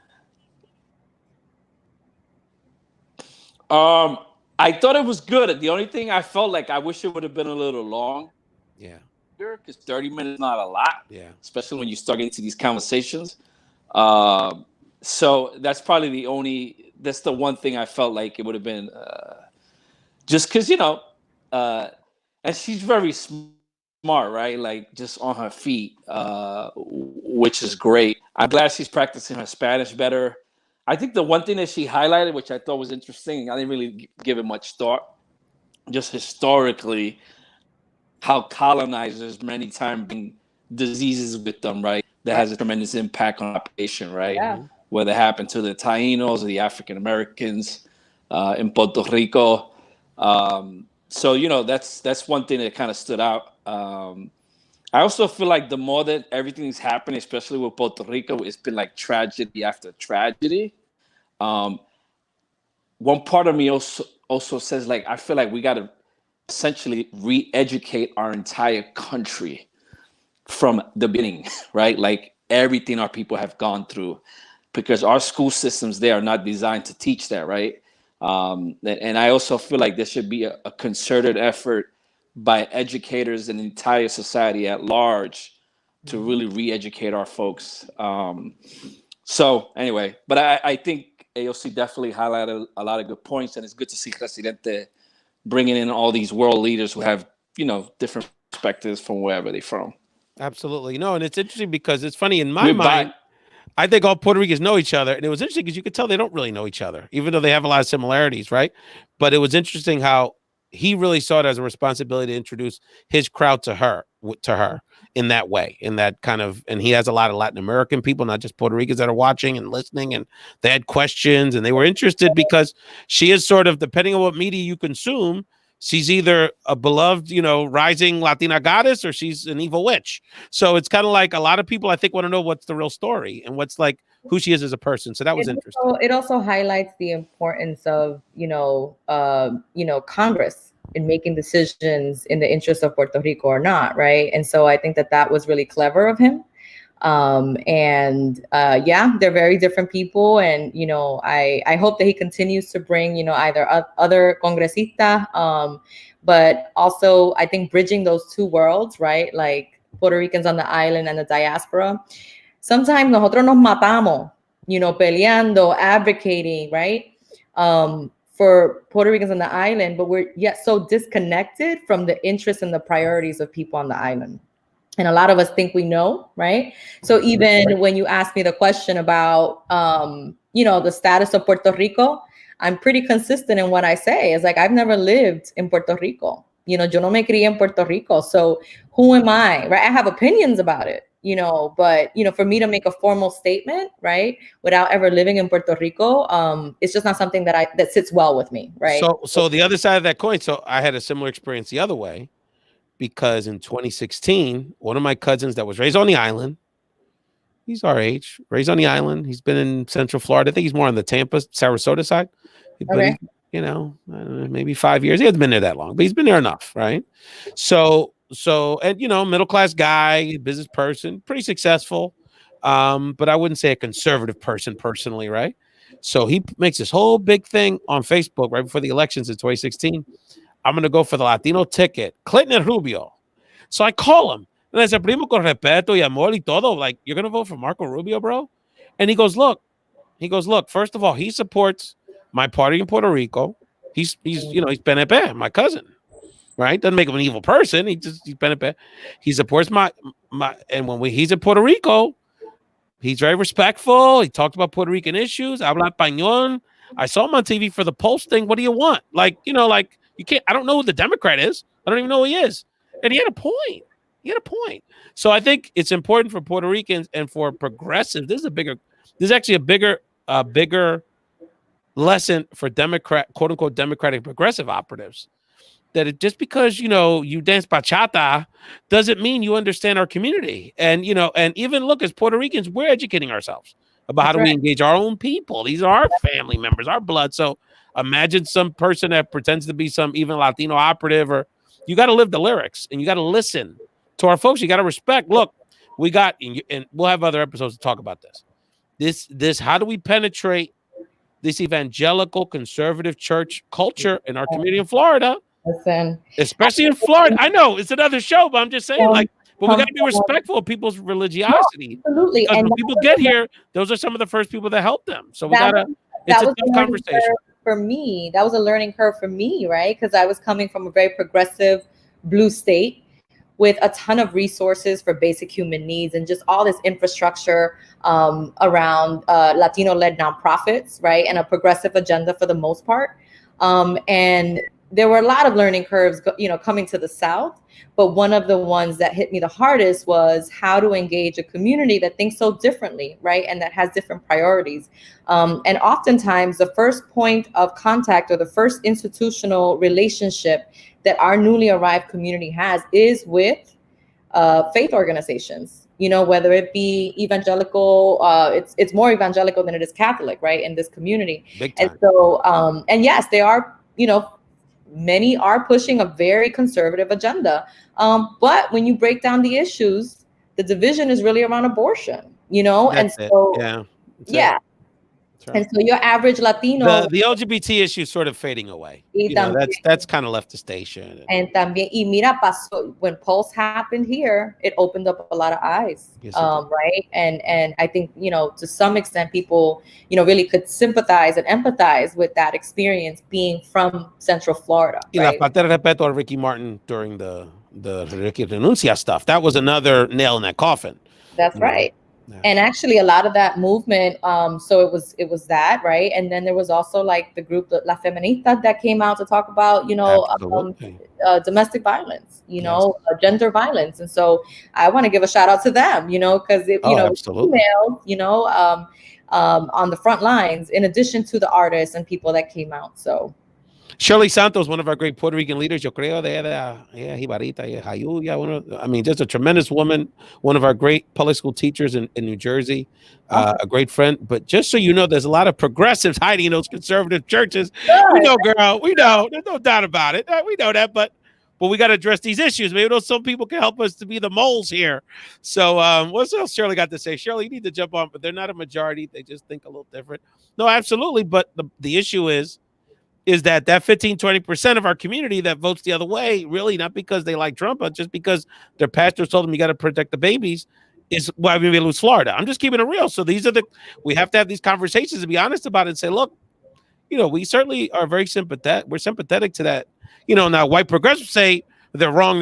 I thought it was good. The only thing I felt like I wish it would have been a little long. Yeah. Because 30 minutes is not a lot. Yeah. Especially when you start getting to these conversations. So that's probably that's the one thing I felt like it would have been just because, and she's very smart, right? Like just on her feet, which is great. I'm glad she's practicing her Spanish better. I think the one thing that she highlighted, which I thought was interesting, I didn't really give it much thought, just historically, how colonizers many times bring diseases with them, right? That has a tremendous impact on the population, right? Yeah. Whether it happened to the Tainos or the African Americans in Puerto Rico. So, that's one thing that kind of stood out. I also feel like the more that everything's happening, especially with Puerto Rico, it's been like tragedy after tragedy. One part of me also says, like, I feel like we got to essentially re-educate our entire country from the beginning, right? Like everything our people have gone through, because our school systems, they are not designed to teach that, right? And I also feel like there should be a concerted effort by educators and the entire society at large to really re-educate our folks. So anyway, but I think AOC definitely highlighted a lot of good points, and it's good to see Presidente bringing in all these world leaders who have, different perspectives from wherever they're from. Absolutely. And it's interesting because it's funny in my mind. I think all Puerto Ricans know each other. And it was interesting because you could tell they don't really know each other, even though they have a lot of similarities, right? But it was interesting how he really saw it as a responsibility to introduce his crowd to her in that way, in that kind of, and he has a lot of Latin American people, not just Puerto Ricans, that are watching and listening, and they had questions and they were interested because she is sort of, depending on what media you consume, she's either a beloved, rising Latina goddess, or she's an evil witch. So it's kind of like a lot of people, I think, want to know what's the real story and what's like who she is as a person. So that was interesting. It also highlights the importance of, Congress in making decisions in the interest of Puerto Rico or not, right? And so I think that was really clever of him. They're very different people, and I hope that he continues to bring either other congresista, but also I think bridging those two worlds, right? Like Puerto Ricans on the island and the diaspora. Sometimes nosotros nos matamos, peleando, advocating, right? For Puerto Ricans on the island, but we're yet so disconnected from the interests and the priorities of people on the island. And a lot of us think we know, right? So even when you ask me the question about, the status of Puerto Rico, I'm pretty consistent in what I say. It's like, I've never lived in Puerto Rico. Yo no me crié en Puerto Rico. So who am I, right? I have opinions about it, but, for me to make a formal statement, right, without ever living in Puerto Rico, it's just not something that sits well with me, right? So the other side of that coin, so I had a similar experience the other way. Because in 2016, one of my cousins that was raised on the island, he's our age, raised on the island. He's been in Central Florida. I think he's more on the Tampa, Sarasota side. but he, you know, maybe 5 years. He hasn't been there that long, but he's been there enough, right? So, and you know, middle class guy, business person, pretty successful, but I wouldn't say a conservative person personally, right? So he makes this whole big thing on Facebook right before the elections in 2016. I'm going to go for the Latino ticket, Clinton and Rubio. So I call him and I said, primo, con respeto y amor y todo, like, you're going to vote for Marco Rubio, bro? And he goes, look, first of all, he supports my party in Puerto Rico. He's you know, he's PNP, my cousin, right? Doesn't make him an evil person. He's PNP. He supports my, and when he's in Puerto Rico, he's very respectful. He talked about Puerto Rican issues. Habla español. I saw him on TV for the Pulse thing. What do you want? Like, you know, like, you can't, I don't know who the Democrat is. I don't even know who he is. And he had a point. So I think it's important for Puerto Ricans and for progressives. This is actually a bigger lesson for quote unquote Democratic progressive operatives. That just because, you know, you dance bachata doesn't mean you understand our community. And, you know, and even look, as Puerto Ricans, we're educating ourselves about how do we engage our own people. These are our family members, our blood. So imagine some person that pretends to be some even Latino operative, or you got to live the lyrics and you got to listen to our folks. You got to respect. Look, we got, and we'll have other episodes to talk about this, how do we penetrate this evangelical conservative church culture in our community in Florida? Listen, especially in Florida. I know it's another show, but I'm just saying, like, but we got to be respectful of people's religiosity. No, absolutely. Because when people get here, those are some of the first people that help them. So we gotta. It's a tough conversation for me. That was a learning curve for me, right? Because I was coming from a very progressive blue state with a ton of resources for basic human needs and just all this infrastructure around Latino-led nonprofits, right? And a progressive agenda for the most part. And there were a lot of learning curves, you know, coming to the South. But one of the ones that hit me the hardest was how to engage a community that thinks so differently, right? And that has different priorities. And oftentimes the first point of contact or the first institutional relationship that our newly arrived community has is with faith organizations, you know, whether it be evangelical, it's more evangelical than it is Catholic, right? In this community. Big time. And so, and yes, they are, you know, many are pushing a very conservative agenda. But when you break down the issues, the division is really around abortion, you know? That's and so, yeah. And so your average Latino, the LGBT issue is sort of fading away. You know, that's kind of left the station. And también, y mira, pasó, when Pulse happened here, it opened up a lot of eyes, right? And I think, you know, to some extent, people, you know, really could sympathize and empathize with that experience being from Central Florida. Y right? la falta de respeto a Ricky Martin during the Ricky Renuncia stuff. That was another nail in that coffin. That's right. Yeah. And actually a lot of that movement, so it was that, right? And then there was also like the group La Feminista that came out to talk about, you know, domestic violence, you know, gender violence. And so I want to give a shout out to them, you know, because you know, females, you know, on the front lines, in addition to the artists and people that came out. So Shirley Santos, one of our great Puerto Rican leaders, yo creo, I mean, just a tremendous woman, one of our great public school teachers in New Jersey, a great friend. But just so you know, there's a lot of progressives hiding in those conservative churches. We know, girl, we know. There's no doubt about it. We know that, but we got to address these issues. Maybe some people can help us to be the moles here. So what else Shirley got to say? Shirley, you need to jump on, but they're not a majority. They just think a little different. No, absolutely. But the issue is that 15-20% of our community that votes the other way, really not because they like Trump, but just because their pastors told them you got to protect the babies, is why we lose Florida. I'm just keeping it real. So we have to have these conversations and be honest about it and say, look, you know, we certainly are very sympathetic. We're sympathetic to that. You know, now white progressives say they're wrong,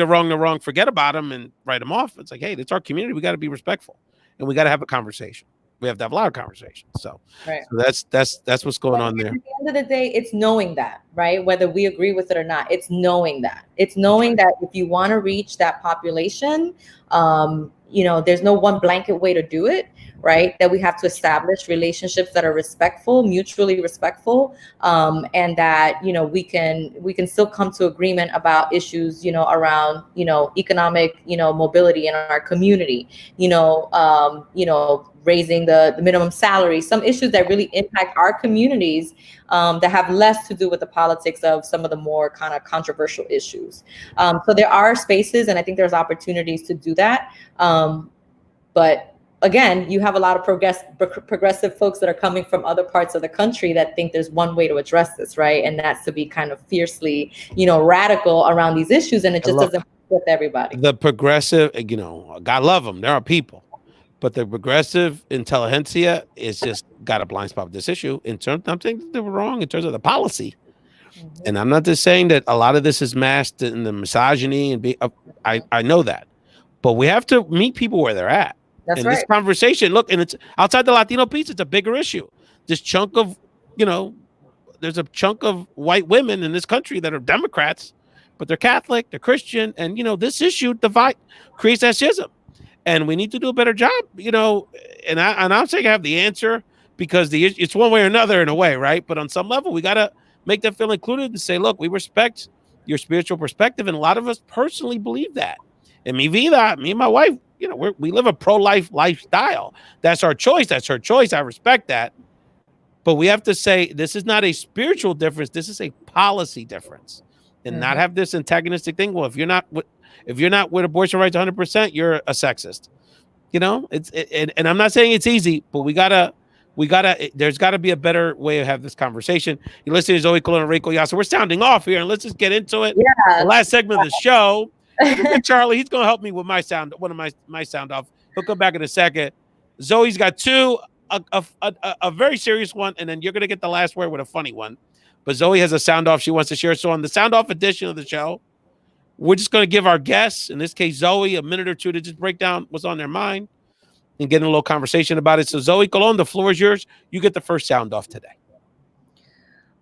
forget about them and write them off. It's like, hey, it's our community. We got to be respectful and we got to have a conversation. We have to have a lot of conversations. So, so that's what's going on there. At the end of the day, it's knowing that, right? Whether we agree with it or not, it's knowing that. It's knowing that if you want to reach that population, you know, there's no one blanket way to do it. right? That we have to establish relationships that are respectful, mutually respectful, and that, you know, we can still come to agreement about issues, you know, around, you know, economic, you know, mobility in our community, you know, raising the minimum salary, some issues that really impact our communities, that have less to do with the politics of some of the more kind of controversial issues. So there are spaces, and I think there's opportunities to do that. But again, you have a lot of progressive folks that are coming from other parts of the country that think there's one way to address this, right? And that's to be kind of fiercely, you know, radical around these issues, and it just doesn't work with everybody. The progressive, you know, God love them, there are people, but the progressive intelligentsia is just got a blind spot with this issue. In terms, I'm saying they were wrong in terms of the policy, and I'm not just saying that a lot of this is masked in the misogyny and I know that, but we have to meet people where they're at. That's and right. This conversation, look, and it's outside the Latino piece, it's a bigger issue. This chunk of, you know, there's a chunk of white women in this country that are Democrats, but they're Catholic, they're Christian, and, you know, this issue creates that schism, and we need to do a better job, you know. And I'm saying I have the answer because it's one way or another in a way, right? But on some level, we got to make them feel included and say, look, we respect your spiritual perspective, and a lot of us personally believe that. And me and my wife, you know, we live a pro-life lifestyle. That's our choice. That's her choice. I respect that. But we have to say this is not a spiritual difference. This is a policy difference, and not have this antagonistic thing. Well, if you're not with abortion rights 100%, you're a sexist. You know, and I'm not saying it's easy, but there's got to be a better way to have this conversation. You're listening to Zoe Colon and Rico Yasa. We're sounding off here, and let's just get into it. Yeah. The last segment of the show. Charlie, he's going to help me with my sound, one of my sound off. He'll come back in a second. Zoe's got two, a very serious one, and then you're going to get the last word with a funny one. But Zoe has a sound off she wants to share. So on the sound off edition of the show, we're just going to give our guests, in this case Zoe, a minute or two to just break down what's on their mind and get in a little conversation about it. So Zoe Colon, the floor is yours. You get the first sound off today.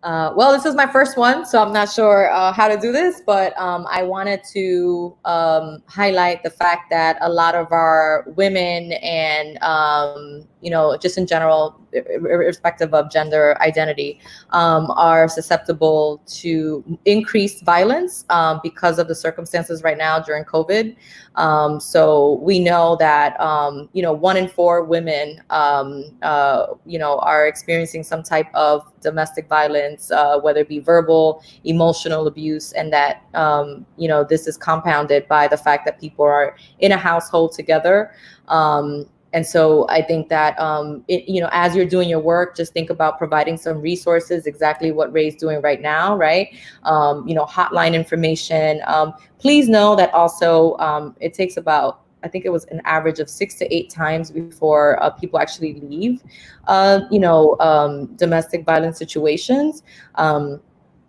Well, this is my first one, so I'm not sure how to do this, but I wanted to highlight the fact that a lot of our women and, you know, just in general, irrespective of gender identity, are susceptible to increased violence because of the circumstances right now during COVID. So we know that, you know, 1 in 4 women, you know, are experiencing some type of domestic violence, whether it be verbal, emotional abuse, and that, you know, this is compounded by the fact that people are in a household together. And so I think that, you know, as you're doing your work, just think about providing some resources, exactly what Ray's doing right now, right? You know, hotline information. Please know that also it takes about, I think it was an average of 6 to 8 times before people actually leave, you know, domestic violence situations.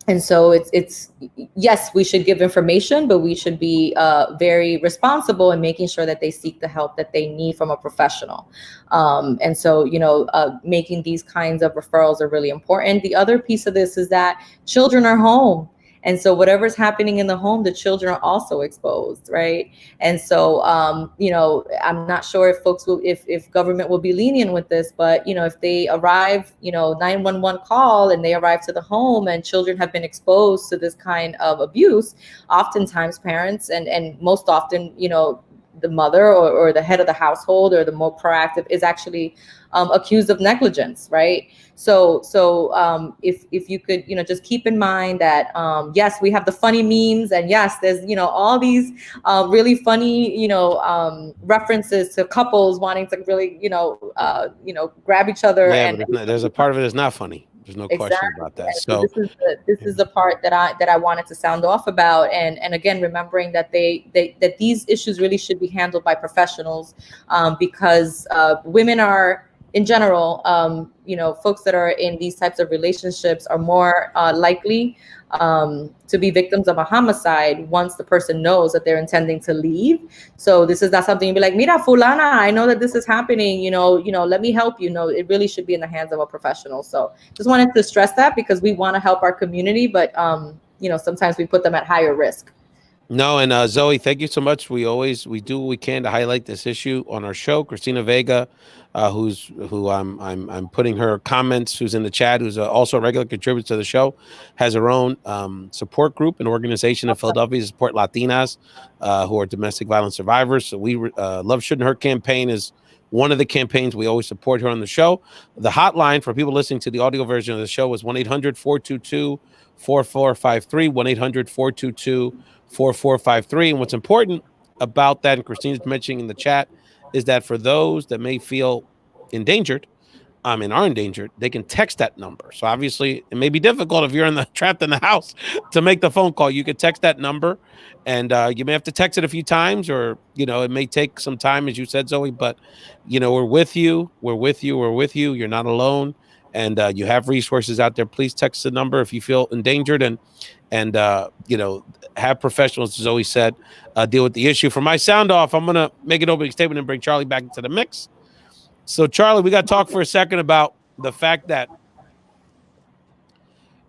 And so it's yes, we should give information, but we should be very responsible in making sure that they seek the help that they need from a professional. And so, you know, making these kinds of referrals are really important. The other piece of this is that children are home. And so whatever's happening in the home, the children are also exposed, right? And so, you know, I'm not sure if folks will, if government will be lenient with this, but, you know, if they arrive, you know, 911 call and they arrive to the home and children have been exposed to this kind of abuse, oftentimes parents and most often, you know, the mother or the head of the household or the more proactive is actually accused of negligence, right? So if you could, you know, just keep in mind that yes, we have the funny memes, and yes, there's, you know, all these really funny, you know, references to couples wanting to really, you know, grab each other. Yeah, and but there's a part of it that's not funny. There's no question about that. So this is the part that I wanted to sound off about, and again, remembering that that these issues really should be handled by professionals, because women are, in general, you know, folks that are in these types of relationships are more likely to be victims of a homicide once the person knows that they're intending to leave. So this is not something you'd be like, mira, fulana, I know that this is happening, you know, let me help you. No, it really should be in the hands of a professional. So just wanted to stress that because we want to help our community, but, you know, sometimes we put them at higher risk. No, and Zoe, thank you so much. We do what we can to highlight this issue on our show. Christina Vega, who I'm putting her comments, who's in the chat, who's also a regular contributor to the show, has her own support group, an organization in Philadelphia to support Latinas who are domestic violence survivors. So we Love Shouldn't Hurt campaign is one of the campaigns we always support here on the show. The hotline for people listening to the audio version of the show is 1-800-422-4453, 1-800-422-4453. And what's important about that, and Christina's mentioning in the chat, is that for those that may feel endangered, and are endangered, they can text that number. So obviously it may be difficult if you're trapped in the house to make the phone call. You could text that number, and you may have to text it a few times, or it may take some time, as you said, Zoe. But we're with you. We're with you. We're with you. You're not alone, and you have resources out there. Please text the number if you feel endangered, and have professionals, as Zoe said, deal with the issue. For my sound off, I'm gonna make an opening statement and bring Charlie back into the mix. So, Charlie, we got to talk for a second about the fact that,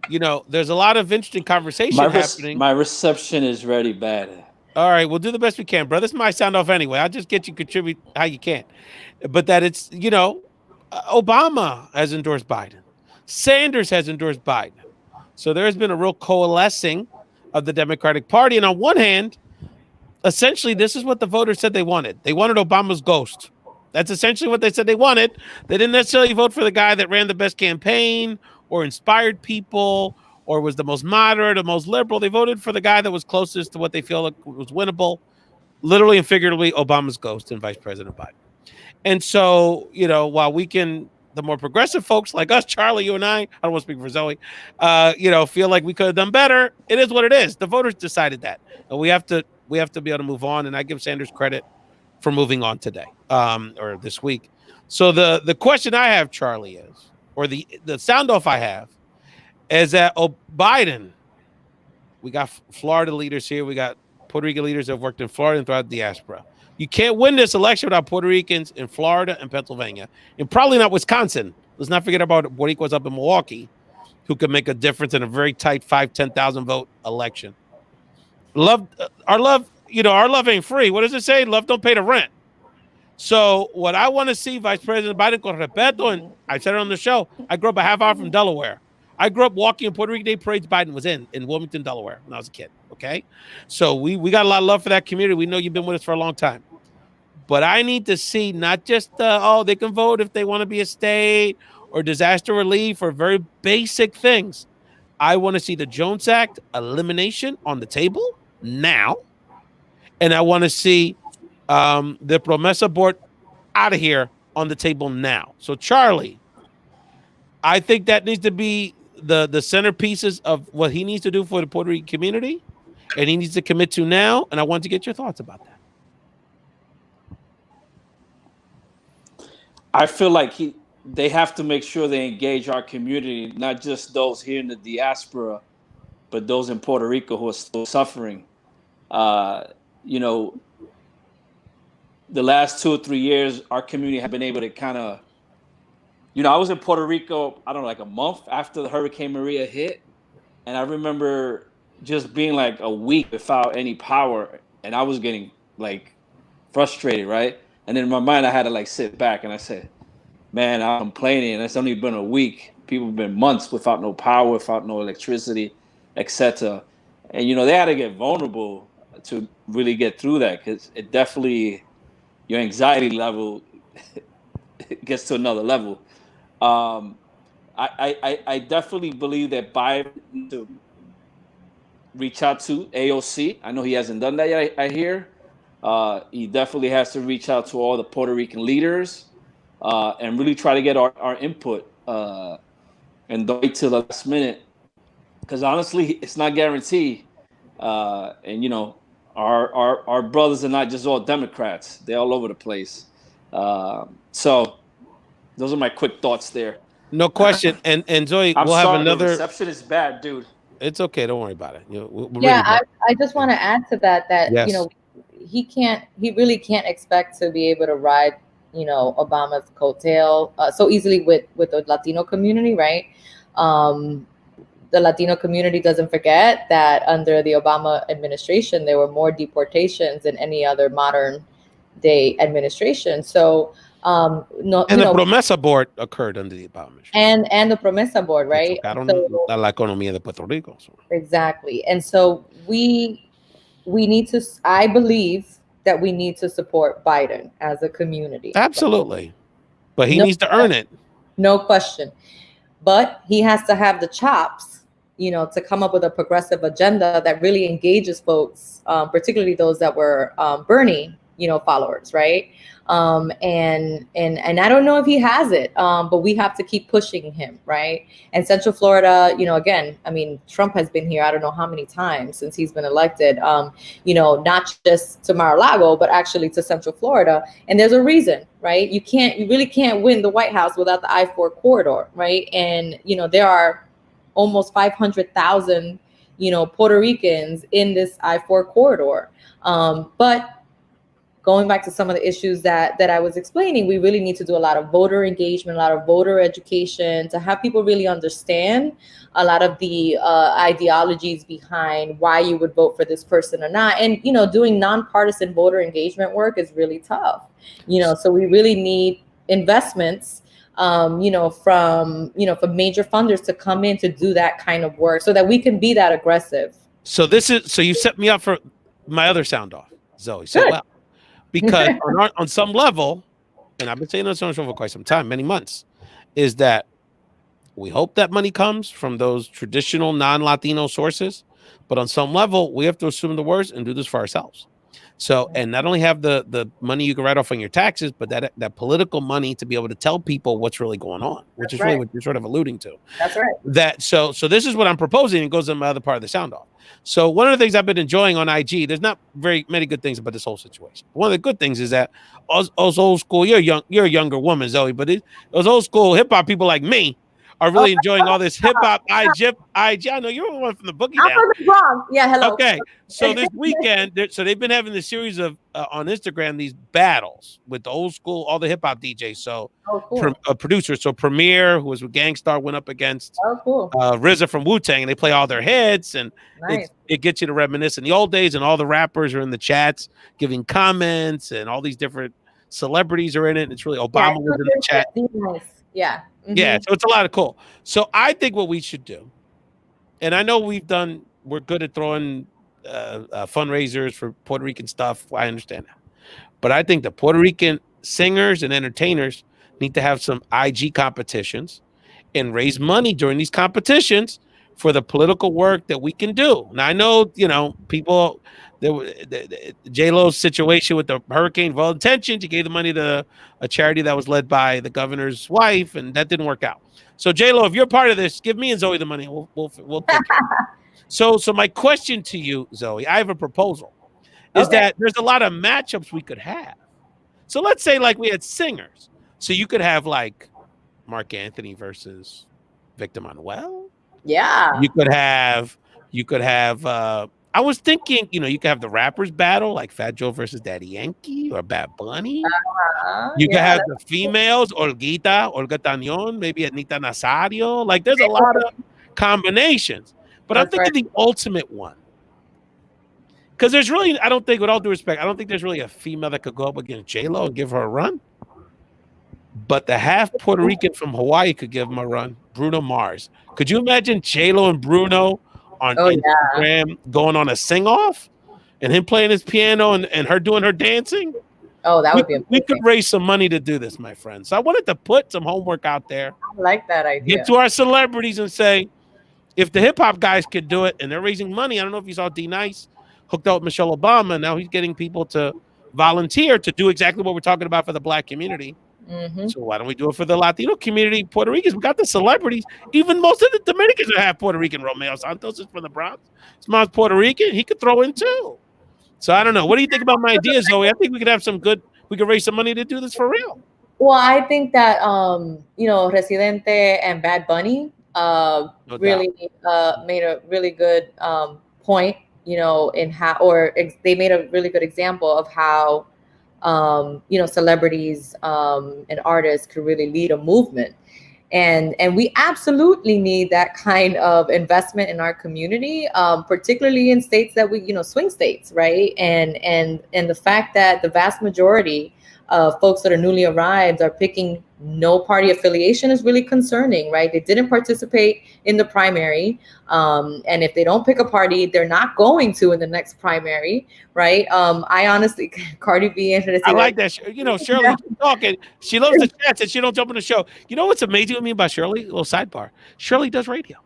there's a lot of interesting conversation happening. My reception is really bad. All right, we'll do the best we can, bro. This is my sound off anyway. I'll just get you contribute how you can. But that it's, Obama has endorsed Biden. Sanders has endorsed Biden. So there has been a real coalescing of the Democratic Party. And on one hand, essentially, this is what the voters said they wanted. They wanted Obama's ghost. That's essentially what they said they wanted. They didn't necessarily vote for the guy that ran the best campaign or inspired people or was the most moderate or most liberal. They voted for the guy that was closest to what they feel like was winnable, literally and figuratively, Obama's ghost and Vice President Biden. And so, while the more progressive folks like us, Charlie, you and I don't want to speak for Zoe, feel like we could have done better. It is what it is. The voters decided that. And we have to be able to move on. And I give Sanders credit for moving on today, or this week. So the question I have, Charlie, is, or the sound off I have, is that Biden, we got Florida leaders here, we got Puerto Rican leaders that have worked in Florida and throughout the diaspora. You can't win this election without Puerto Ricans in Florida and Pennsylvania, and probably not Wisconsin. Let's not forget about Boricuas up in Milwaukee, who could make a difference in a very tight 5,000-10,000 vote election. Our love ain't free. What does it say? Love don't pay the rent. So what I want to see Vice President Biden, con respeto, and I said it on the show, I grew up a half hour from Delaware. I grew up walking in Puerto Rican Day parades Biden was in Wilmington, Delaware when I was a kid, okay? So we got a lot of love for that community. We know you've been with us for a long time. But I need to see not just, they can vote if they want to be a state or disaster relief or very basic things. I want to see the Jones Act elimination on the table now. And I want to see the Promesa board out of here on the table now. So, Charlie, I think that needs to be the centerpieces of what he needs to do for the Puerto Rican community, and he needs to commit to now. And I want to get your thoughts about that. I feel like they have to make sure they engage our community, not just those here in the diaspora, but those in Puerto Rico who are still suffering. The last 2 or 3 years, our community have been able to kind of, I was in Puerto Rico, I don't know, like a month after the Hurricane Maria hit. And I remember just being like a week without any power. And I was getting like frustrated, right? And then in my mind, I had to like sit back and I said, man, I'm complaining. And it's only been a week. People have been months without no power, without no electricity, etc. And, they had to get vulnerable to really get through that, because it definitely, your anxiety level gets to another level. I definitely believe that Biden needs to reach out to AOC. I know he hasn't done that yet, I hear. He definitely has to reach out to all the Puerto Rican leaders and really try to get our input and don't wait till the last minute, because honestly, it's not guaranteed. And our brothers are not just all Democrats; they're all over the place. So those are my quick thoughts there. No question. And Zoe, I'm we'll sorry, have another. The reception is bad, dude. It's okay. Don't worry about it. I just want to add to that yes. he really can't expect to be able to ride, Obama's coattail so easily with the Latino community, right? the Latino community doesn't forget that under the Obama administration, there were more deportations than any other modern day administration. So, no, And the Promesa board occurred under the Obama administration. and the Promesa board, right? So, la economía de Puerto Rico. So. Exactly. And so we need to, I believe that we need to support Biden as a community. Absolutely. But he needs to earn it. No question. But he has to have the chops, to come up with a progressive agenda that really engages folks, particularly those that were Bernie, followers, right? And I don't know if he has it, but we have to keep pushing him, right? And Central Florida, again, I mean, Trump has been here, I don't know how many times since he's been elected, not just to Mar-a-Lago, but actually to Central Florida. And there's a reason, right? You really can't win the White House without the I-4 corridor, right? And, there are almost 500,000, Puerto Ricans in this I-4 corridor. But going back to some of the issues that I was explaining, we really need to do a lot of voter engagement, a lot of voter education to have people really understand a lot of the ideologies behind why you would vote for this person or not. And, doing nonpartisan voter engagement work is really tough, so we really need investments, from major funders to come in to do that kind of work so that we can be that aggressive. So you set me up for my other sound off, Zoe. So well. Because on some level, and I've been saying this on the show for quite some time, many months, is that we hope that money comes from those traditional non-Latino sources, but on some level, we have to assume the worst and do this for ourselves. So, and not only have the money you can write off on your taxes, but that political money to be able to tell people what's really going on, which is really what you're sort of alluding to. That's right. So this is what I'm proposing, and goes in my other part of the sound off. So one of the things I've been enjoying on IG, there's not very many good things about this whole situation. One of the good things is that us old school, you're a younger woman, Zoe, but those old school hip hop people like me are really enjoying all this hip hop IG. I know you're the one from the boogie down. Yeah, hello. Okay, so this weekend, so they've been having this series of on Instagram, these battles with the old school, all the hip hop DJs. So producers, so Premier, who was with Gangstar, went up against RZA from Wu-Tang, and they play all their hits, and it gets you to reminisce in the old days, and all the rappers are in the chats giving comments, and all these different celebrities are in it. And it's really Obama was in the chat. Yeah. Mm-hmm. Yeah, so it's a lot of cool. So I think what we should do, and I know we're good at throwing fundraisers for Puerto Rican stuff. I understand that. But I think the Puerto Rican singers and entertainers need to have some IG competitions and raise money during these competitions for the political work that we can do. Now, I know, people, J-Lo's situation with the hurricane, well intentioned, she gave the money to a charity that was led by the governor's wife, and that didn't work out. So J-Lo, if you're part of this, give me and Zoe the money. We'll take it. So my question to you, Zoe, I have a proposal, is that there's a lot of matchups we could have. So let's say like we had singers. So you could have like Mark Anthony versus Victor Manuel. Yeah. You could have I was thinking, you could have the rappers battle, like Fat Joe versus Daddy Yankee or Bad Bunny. You could have the females, Olga Tañón, maybe Anita Nazario. Like, there's a lot of combinations. But I'm thinking the ultimate one. Because there's really, I don't think, with all due respect, I don't think there's really a female that could go up against J-Lo and give her a run. But the half Puerto Rican from Hawaii could give him a run, Bruno Mars. Could you imagine J-Lo and Bruno on Instagram going on a sing-off and him playing his piano and her doing her dancing? Oh, that would be amazing. We could raise some money to do this, my friend. So I wanted to put some homework out there. I like that idea. Get to our celebrities and say, if the hip-hop guys could do it and they're raising money, I don't know if you saw D-Nice hooked up with Michelle Obama, and now he's getting people to volunteer to do exactly what we're talking about for the Black community. Mm-hmm. So why don't we do it for the Latino community, Puerto Ricans? We got the celebrities. Even most of the Dominicans have Puerto Rican. Romeo Santos is from the Bronx. His mom's Puerto Rican. He could throw in too. So I don't know. What do you think about my idea, Zoe? I think we could have we could raise some money to do this for real. Well, I think that, Residente and Bad Bunny really made a really good point, in how, or they made a really good example of how, celebrities and artists could really lead a movement. And we absolutely need that kind of investment in our community, particularly in states that we, swing states, right? And the fact that the vast majority of folks that are newly arrived are picking no party affiliation is really concerning, right? They didn't participate in the primary. And if they don't pick a party, they're not going to in the next primary, right? I honestly, Cardi B, I like that. Shirley talking. She loves the chats and she don't jump in the show. You know what's amazing with me about Shirley? A little sidebar. Shirley does radio.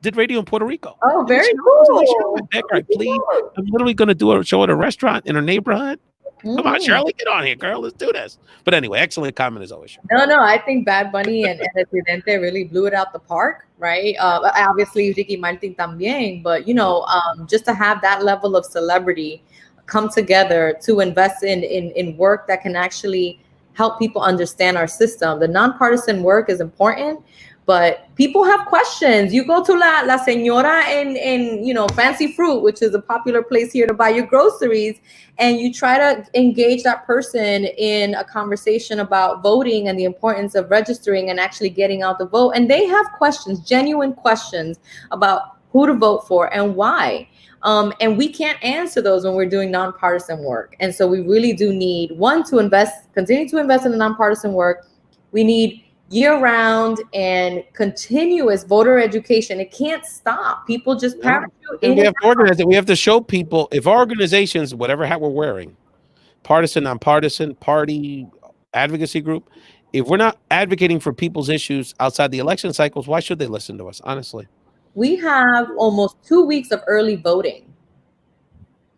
Did radio in Puerto Rico. Oh, very cool. Please, I'm literally going to do a show at a restaurant in her neighborhood. Come on, Shirley, get on here, girl. Let's do this. But anyway, excellent comment as always. No, I think Bad Bunny and Residente really blew it out the park, right? Obviously, Ricky Martin también, but just to have that level of celebrity come together to invest in work that can actually help people understand our system. The nonpartisan work is important, but people have questions. You go to La Señora in Fancy Fruit, which is a popular place here to buy your groceries, and you try to engage that person in a conversation about voting and the importance of registering and actually getting out the vote. And they have questions, genuine questions about who to vote for and why. And we can't answer those when we're doing nonpartisan work. And so we really do need, one, to continue to invest in the nonpartisan work. We need year-round and continuous voter education. It can't stop. People just parachute in. We have to organize it. We have to show people, if our organizations, whatever hat we're wearing, partisan, nonpartisan, party, advocacy group, if we're not advocating for people's issues outside the election cycles, why should they listen to us, honestly? We have almost 2 weeks of early voting.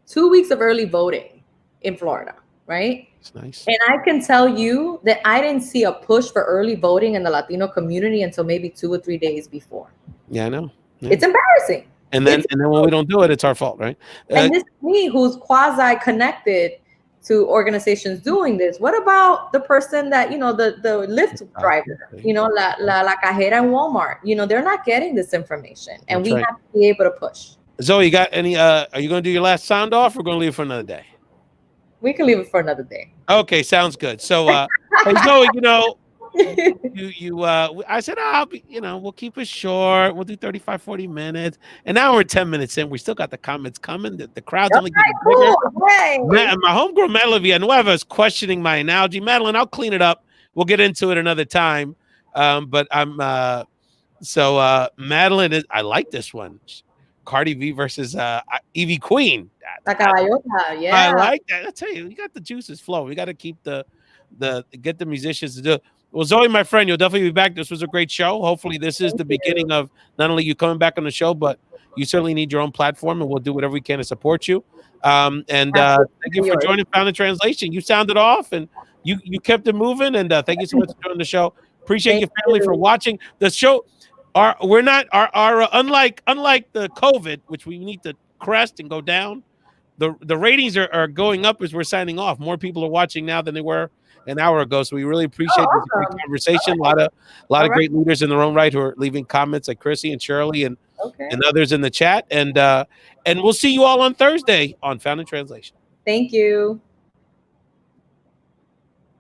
2 weeks of early voting in Florida, right? It's nice. And I can tell you that I didn't see a push for early voting in the Latino community until maybe 2 or 3 days before. Yeah, I know. Yeah. It's embarrassing. And then when we don't do it, it's our fault, right? And this is me who's quasi connected to organizations doing this. What about the person that, the Lyft driver, la cajera in Walmart, they're not getting this information, and we have to be able to push. Zoe, you got any, are you going to do your last sound off, or going to leave it for another day? We can leave it for another day. Okay, sounds good. So, hey, Zoe, I said, we'll keep it short. We'll do 35, 40 minutes. And now we're 10 minutes in. We still got the comments coming. The crowd's only getting bigger. My homegirl, Madeline Villanueva, is questioning my analogy. Madeline, I'll clean it up. We'll get into it another time. But Madeline is, I like this one. Cardi B versus Evie Queen. La caballota, yeah. I like that. I tell you, you got the juices flowing. We got to keep get the musicians to do. Well, Zoe, my friend, you'll definitely be back. This was a great show. Hopefully, this is the beginning of not only you coming back on the show, but you certainly need your own platform, and we'll do whatever we can to support you. Thank you for joining Found in Translation. You sounded off, and you kept it moving. And thank you so much for joining the show. Appreciate your family for watching the show. Unlike the COVID, which we need to crest and go down, the ratings are going up as we're signing off. More people are watching now than they were an hour ago. So we really appreciate this great conversation. A lot of great leaders in their own right who are leaving comments, like Chrissy and Shirley and others in the chat. And we'll see you all on Thursday on Found in Translation. Thank you.